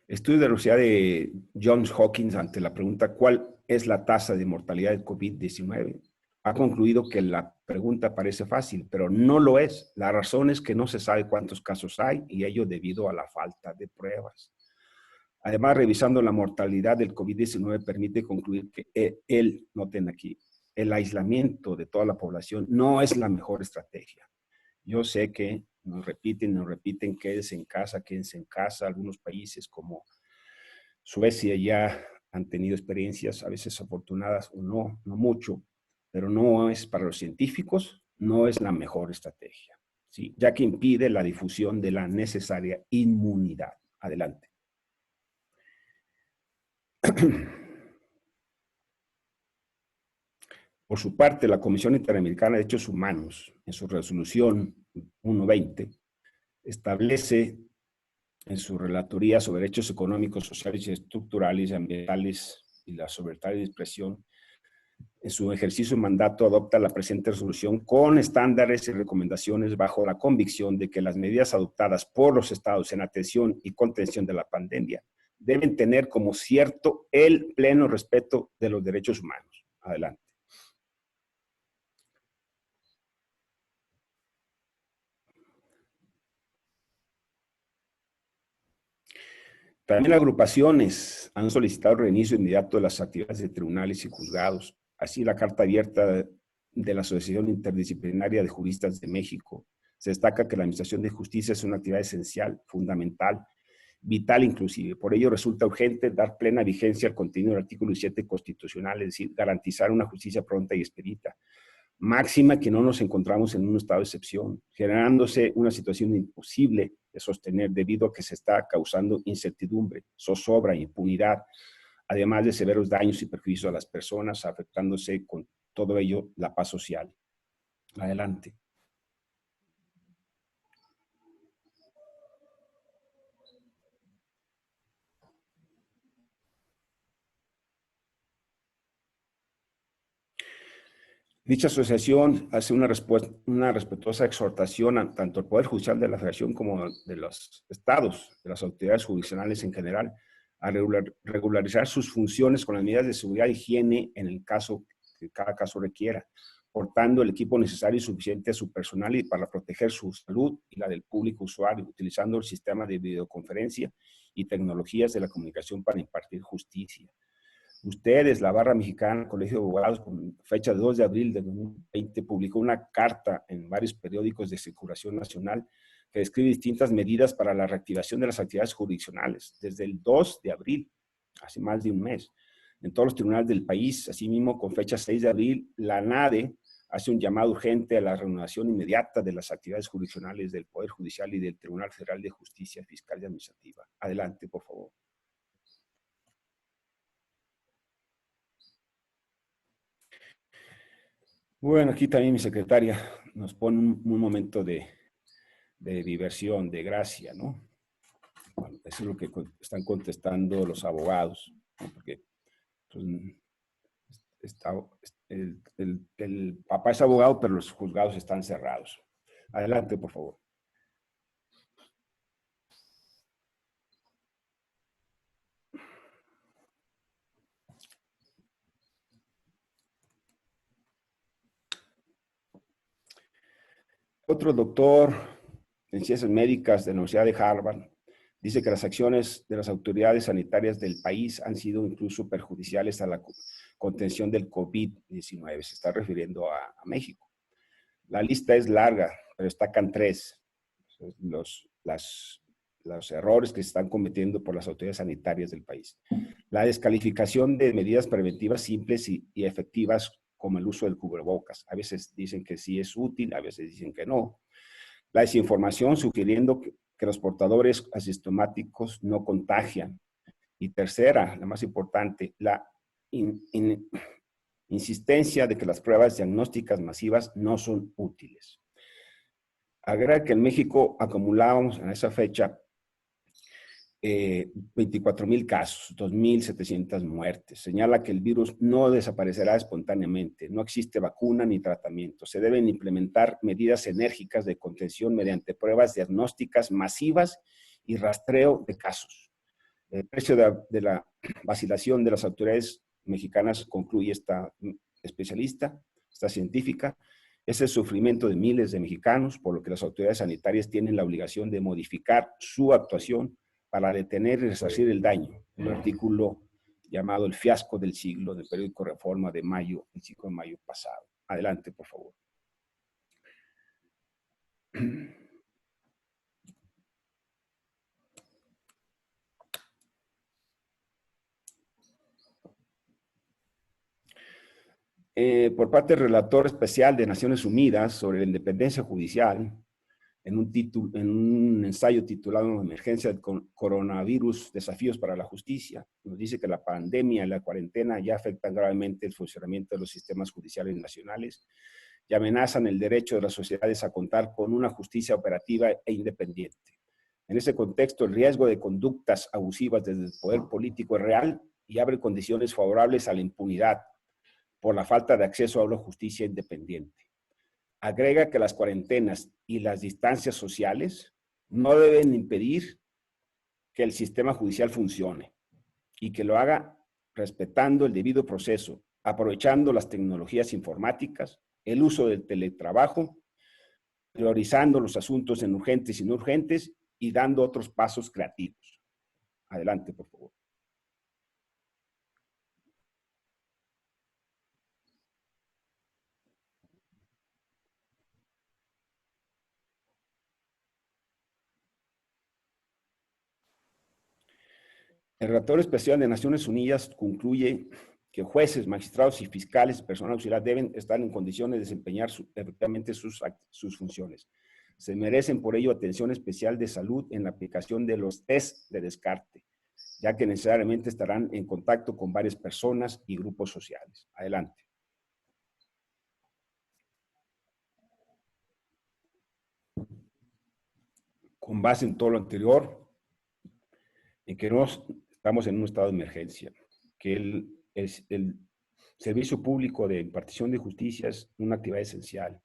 S2: Estudio de la Universidad de Johns Hopkins ante la pregunta ¿cuál es la tasa de mortalidad del COVID-19? ha concluido que la pregunta parece fácil, pero no lo es. La razón es que no se sabe cuántos casos hay y ello debido a la falta de pruebas. Además, revisando la mortalidad del COVID-19 permite concluir que noten aquí, el aislamiento de toda la población no es la mejor estrategia. Yo sé que nos repiten, quédense en casa, quédense en casa. Algunos países como Suecia ya han tenido experiencias a veces afortunadas o no, no mucho, pero no es para los científicos, no es la mejor estrategia, ¿sí? Ya que impide la difusión de la necesaria inmunidad. Adelante. Por su parte, la Comisión Interamericana de Derechos Humanos, en su resolución 120, establece en su relatoría sobre derechos económicos, sociales y estructurales y ambientales y la libertad de expresión, en su ejercicio de mandato adopta la presente resolución con estándares y recomendaciones bajo la convicción de que las medidas adoptadas por los estados en atención y contención de la pandemia deben tener como cierto el pleno respeto de los derechos humanos. Adelante. También agrupaciones han solicitado el reinicio inmediato de las actividades de tribunales y juzgados. Así, la carta abierta de la Asociación Interdisciplinaria de Juristas de México se destaca que la administración de justicia es una actividad esencial, fundamental, vital inclusive. Por ello resulta urgente dar plena vigencia al contenido del artículo 17 constitucional, es decir, garantizar una justicia pronta y expedita. Máxima que no nos encontramos en un estado de excepción, generándose una situación imposible de sostener debido a que se está causando incertidumbre, zozobra, impunidad, además de severos daños y perjuicios a las personas, afectándose con todo ello la paz social. Adelante. Dicha asociación hace una respetuosa exhortación tanto al Poder Judicial de la Federación como de los estados, de las autoridades jurisdiccionales en general, a regularizar sus funciones con las medidas de seguridad e higiene en el caso que cada caso requiera, portando el equipo necesario y suficiente a su personal y para proteger su salud y la del público usuario, utilizando el sistema de videoconferencia y tecnologías de la comunicación para impartir justicia. Ustedes, la Barra Mexicana, Colegio de Abogados, con fecha de 2 de abril de 2020, publicó una carta en varios periódicos de circulación nacional que describe distintas medidas para la reactivación de las actividades jurisdiccionales desde el 2 de abril, hace más de un mes, en todos los tribunales del país. Asimismo, con fecha 6 de abril, la NADE hace un llamado urgente a la reanudación inmediata de las actividades jurisdiccionales del Poder Judicial y del Tribunal Federal de Justicia Fiscal y Administrativa. Adelante, por favor. Bueno, aquí también mi secretaria nos pone un momento de diversión, de gracia, ¿no? Bueno, eso es lo que están contestando los abogados, ¿no? Porque pues, el papá es abogado, pero los juzgados están cerrados. Adelante, por favor. Otro doctor en ciencias médicas de la Universidad de Harvard dice que las acciones de las autoridades sanitarias del país han sido incluso perjudiciales a la contención del COVID-19. Se está refiriendo a México. La lista es larga, pero destacan 3. Los errores que se están cometiendo por las autoridades sanitarias del país. La descalificación de medidas preventivas simples y efectivas como el uso del cubrebocas. A veces dicen que sí es útil, a veces dicen que no. La desinformación sugiriendo que los portadores asintomáticos no contagian. Y tercera, la más importante, la insistencia de que las pruebas diagnósticas masivas no son útiles. Agrega que en México acumulábamos en esa fecha 24,000 casos, 2,700 muertes. Señala que el virus no desaparecerá espontáneamente, no existe vacuna ni tratamiento. Se deben implementar medidas enérgicas de contención mediante pruebas diagnósticas masivas y rastreo de casos. El precio de la vacilación de las autoridades mexicanas, concluye esta especialista, esta científica, es el sufrimiento de miles de mexicanos, por lo que las autoridades sanitarias tienen la obligación de modificar su actuación para detener y resarcir el daño. Un artículo llamado El fiasco del siglo, del periódico Reforma de mayo, el 5 de mayo pasado. Adelante, por favor. Por parte del relator especial de Naciones Unidas sobre la independencia judicial, en un ensayo titulado Emergencia del coronavirus, desafíos para la justicia, nos dice que la pandemia y la cuarentena ya afectan gravemente el funcionamiento de los sistemas judiciales nacionales y amenazan el derecho de las sociedades a contar con una justicia operativa e independiente. En ese contexto, el riesgo de conductas abusivas desde el poder político es real y abre condiciones favorables a la impunidad por la falta de acceso a una justicia independiente. Agrega que las cuarentenas y las distancias sociales no deben impedir que el sistema judicial funcione y que lo haga respetando el debido proceso, aprovechando las tecnologías informáticas, el uso del teletrabajo, priorizando los asuntos en urgentes y no urgentes y dando otros pasos creativos. Adelante, por favor. El relator especial de Naciones Unidas concluye que jueces, magistrados y fiscales y personal auxiliar deben estar en condiciones de desempeñar efectivamente sus funciones. Se merecen por ello atención especial de salud en la aplicación de los test de descarte, ya que necesariamente estarán en contacto con varias personas y grupos sociales. Adelante. Con base en todo lo anterior, en que nos estamos en un estado de emergencia, que el servicio público de impartición de justicia es una actividad esencial,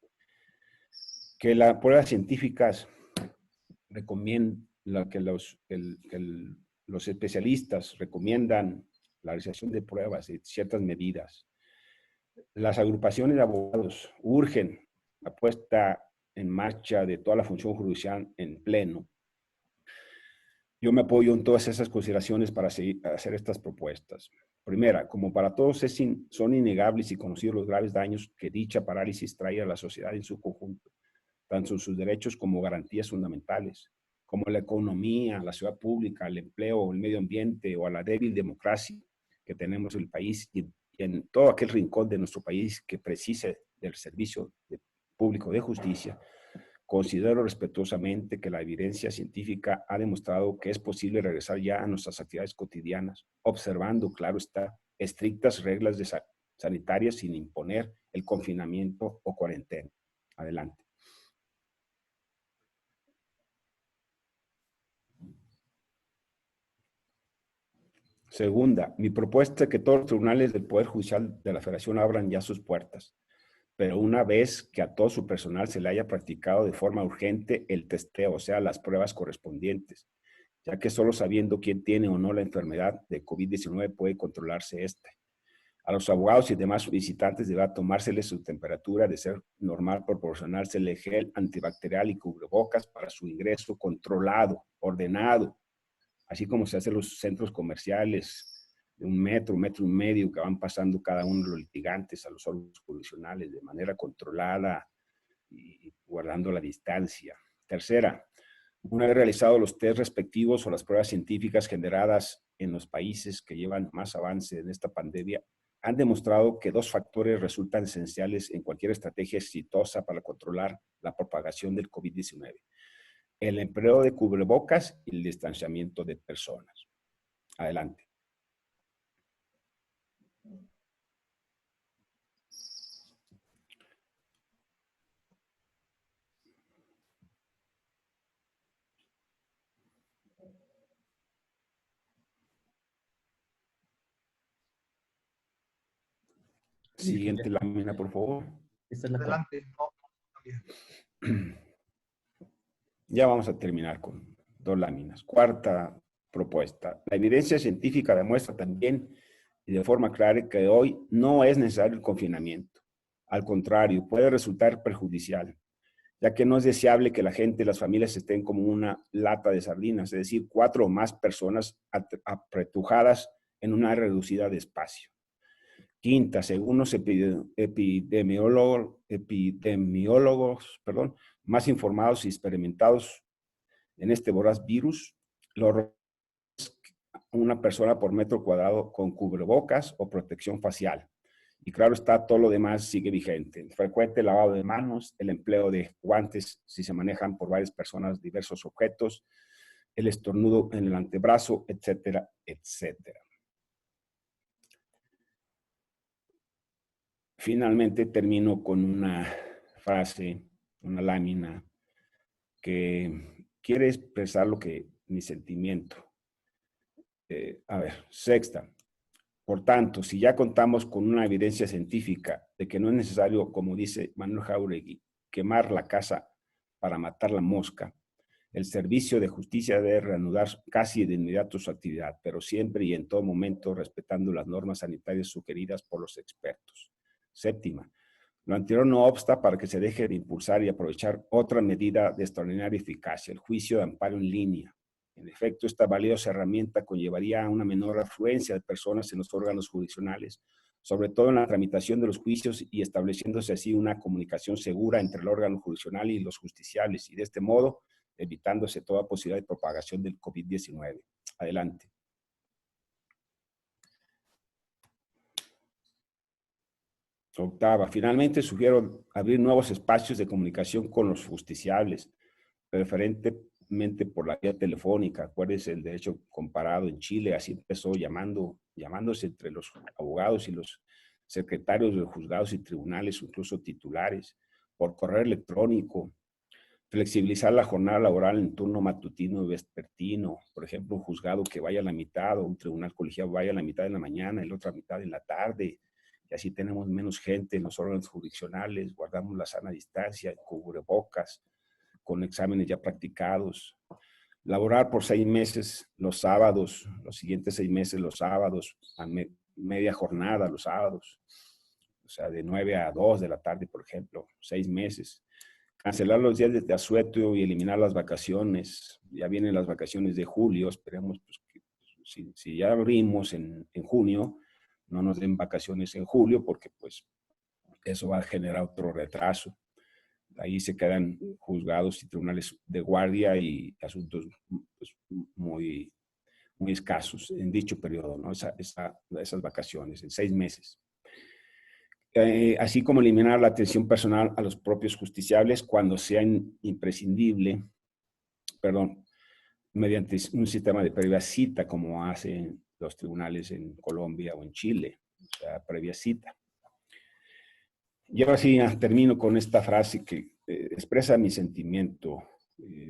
S2: que las pruebas científicas recomiendan, que los especialistas recomiendan la realización de pruebas y ciertas medidas. Las agrupaciones de abogados urgen la puesta en marcha de toda la función judicial en pleno. Yo me apoyo en todas esas consideraciones para hacer estas propuestas. Primera, como para todos son innegables y conocidos los graves daños que dicha parálisis trae a la sociedad en su conjunto, tanto en sus derechos como garantías fundamentales, como la economía, la ciudad pública, el empleo, el medio ambiente o a la débil democracia que tenemos en el país y en todo aquel rincón de nuestro país que precise del servicio público de justicia. Considero respetuosamente que la evidencia científica ha demostrado que es posible regresar ya a nuestras actividades cotidianas, observando, claro está, estrictas reglas sanitarias sin imponer el confinamiento o cuarentena. Adelante. Segunda, mi propuesta es que todos los tribunales del Poder Judicial de la Federación abran ya sus puertas, pero una vez que a todo su personal se le haya practicado de forma urgente el testeo, o sea, las pruebas correspondientes, ya que solo sabiendo quién tiene o no la enfermedad de COVID-19 puede controlarse esta. A los abogados y demás visitantes deberá tomárseles su temperatura, de ser normal, proporcionársele gel antibacterial y cubrebocas para su ingreso controlado, ordenado, así como se hace en los centros comerciales, de un metro y medio que van pasando cada uno de los litigantes a los órganos jurisdiccionales de manera controlada y guardando la distancia. Tercera, una vez realizados los test respectivos o las pruebas científicas generadas en los países que llevan más avance en esta pandemia, han demostrado que dos factores resultan esenciales en cualquier estrategia exitosa para controlar la propagación del COVID-19. El empleo de cubrebocas y el distanciamiento de personas. Adelante. Siguiente lámina, por favor.
S3: Esta es la
S1: Adelante.
S2: Ya vamos a terminar con 2 láminas. Cuarta propuesta. La evidencia científica demuestra también y de forma clara que hoy no es necesario el confinamiento. Al contrario, puede resultar perjudicial, ya que no es deseable que la gente, las familias estén como una lata de sardinas, es decir, 4 o más personas apretujadas en una reducida de espacio. Quinta, según los epidemiólogos, más informados y experimentados en este voraz virus, una persona por metro cuadrado con cubrebocas o protección facial. Y claro está, todo lo demás sigue vigente. El frecuente lavado de manos, el empleo de guantes si se manejan por varias personas diversos objetos, el estornudo en el antebrazo, etcétera, etcétera. Finalmente termino con una frase, una lámina que quiere expresar lo que mi sentimiento. Sexta. Por tanto, si ya contamos con una evidencia científica de que no es necesario, como dice Manuel Jáuregui, quemar la casa para matar la mosca, el servicio de justicia debe reanudar casi de inmediato su actividad, pero siempre y en todo momento respetando las normas sanitarias sugeridas por los expertos. Séptima, lo anterior no obsta para que se deje de impulsar y aprovechar otra medida de extraordinaria eficacia, el juicio de amparo en línea. En efecto, esta valiosa herramienta conllevaría a una menor afluencia de personas en los órganos jurisdiccionales, sobre todo en la tramitación de los juicios y estableciéndose así una comunicación segura entre el órgano jurisdiccional y los justiciables, y de este modo evitándose toda posibilidad de propagación del COVID-19. Adelante. Octava, finalmente sugiero abrir nuevos espacios de comunicación con los justiciables, preferentemente por la vía telefónica. Acuérdense el derecho comparado en Chile, así empezó llamándose entre los abogados y los secretarios de los juzgados y tribunales, incluso titulares, por correo electrónico, flexibilizar la jornada laboral en turno matutino y vespertino, por ejemplo, un juzgado que vaya a la mitad o un tribunal colegiado vaya a la mitad de la mañana y la otra mitad en la tarde, y así tenemos menos gente en los órganos jurisdiccionales, guardamos la sana distancia, cubrebocas, con exámenes ya practicados. Laborar por 6 meses los sábados, los siguientes 6 meses los sábados, a media jornada los sábados, o sea, de 9 a 2 de la tarde, por ejemplo, 6 meses. Cancelar los días de asueto y eliminar las vacaciones. Ya vienen las vacaciones de julio, esperemos pues, que si ya abrimos en junio, no nos den vacaciones en julio porque pues eso va a generar otro retraso. Ahí se quedan juzgados y tribunales de guardia y asuntos pues, muy escasos en dicho periodo, ¿no? Esas vacaciones, en 6 meses. Así como eliminar la atención personal a los propios justiciables cuando sea imprescindible, mediante un sistema de previa cita, como hacen los tribunales en Colombia o en Chile, o sea, previa cita. Y ahora sí, termino con esta frase que expresa mi sentimiento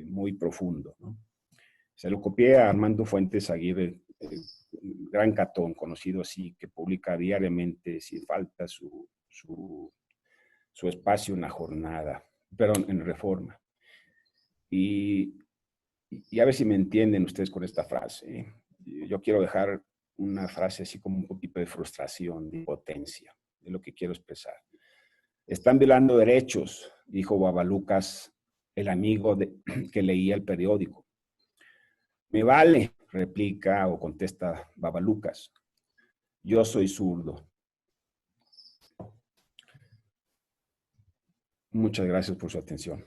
S2: muy profundo, ¿no? Se lo copié a Armando Fuentes Aguirre, gran catón, conocido así, que publica diariamente, sin falta, su espacio en la jornada, perdón, en Reforma. Y a ver si me entienden ustedes con esta frase. Yo quiero dejar una frase así como un poquito de frustración, de impotencia, de lo que quiero expresar. Están violando derechos, dijo Babalucas, el amigo que leía el periódico. Me vale, replica o contesta Babalucas. Yo soy zurdo. Muchas gracias por su atención.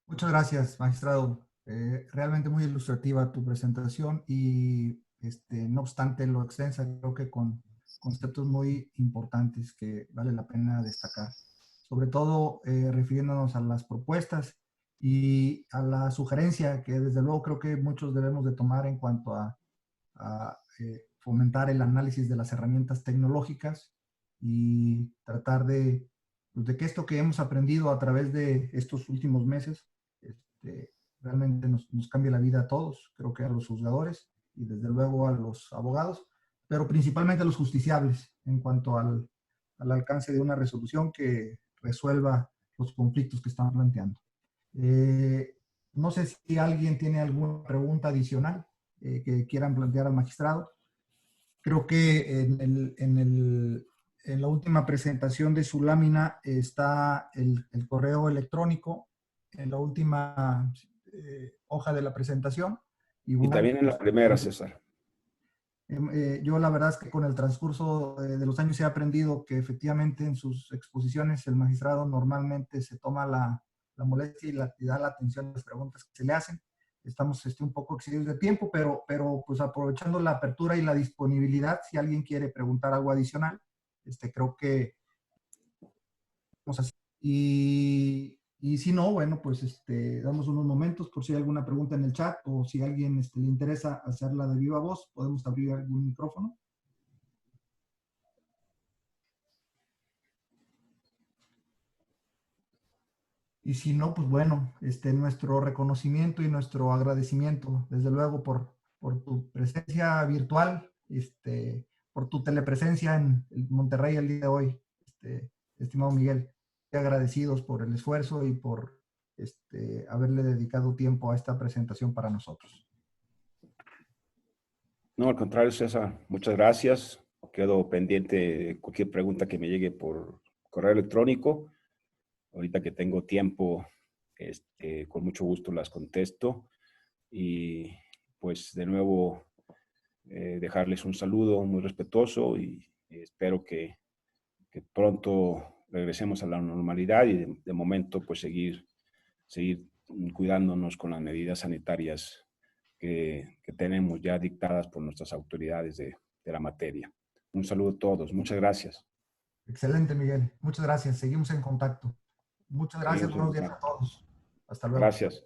S1: Muchas gracias, magistrado. Realmente muy ilustrativa tu presentación y no obstante lo extensa, creo que con conceptos muy importantes que vale la pena destacar. Sobre todo refiriéndonos a las propuestas y a la sugerencia que desde luego creo que muchos debemos de tomar en cuanto a fomentar el análisis de las herramientas tecnológicas y tratar de que esto que hemos aprendido a través de estos últimos meses realmente nos cambie la vida a todos, creo que a los juzgadores y desde luego a los abogados, pero principalmente a los justiciables en cuanto al alcance de una resolución que resuelva los conflictos que están planteando. No sé si alguien tiene alguna pregunta adicional que quieran plantear al magistrado. Creo que en la última presentación de su lámina está el correo electrónico, en la última hoja de la presentación.
S2: Y
S1: bueno,
S2: también en la primera, César.
S1: Yo la verdad es que con el transcurso de los años he aprendido que efectivamente en sus exposiciones el magistrado normalmente se toma la molestia y da la atención a las preguntas que se le hacen. Estamos un poco excedidos de tiempo, pero pues aprovechando la apertura y la disponibilidad, si alguien quiere preguntar algo adicional, creo que vamos a hacer. Y si no, bueno, pues damos unos momentos por si hay alguna pregunta en el chat o si a alguien le interesa hacerla de viva voz, podemos abrir algún micrófono. Y si no, pues bueno, nuestro reconocimiento y nuestro agradecimiento, desde luego, por tu presencia virtual, por tu telepresencia en Monterrey el día de hoy, estimado Miguel. Agradecidos por el esfuerzo y por haberle dedicado tiempo a esta presentación para nosotros.
S2: No, al contrario, César, muchas gracias. Quedo pendiente de cualquier pregunta que me llegue por correo electrónico. Ahorita que tengo tiempo, con mucho gusto las contesto. Y pues de nuevo, dejarles un saludo muy respetuoso y espero que pronto regresemos a la normalidad y de momento pues seguir cuidándonos con las medidas sanitarias que tenemos ya dictadas por nuestras autoridades de la materia. Un saludo a todos. Muchas gracias.
S1: Excelente, Miguel. Muchas gracias. Seguimos en contacto. Muchas gracias. Buenos días a todos. Hasta luego.
S2: Gracias.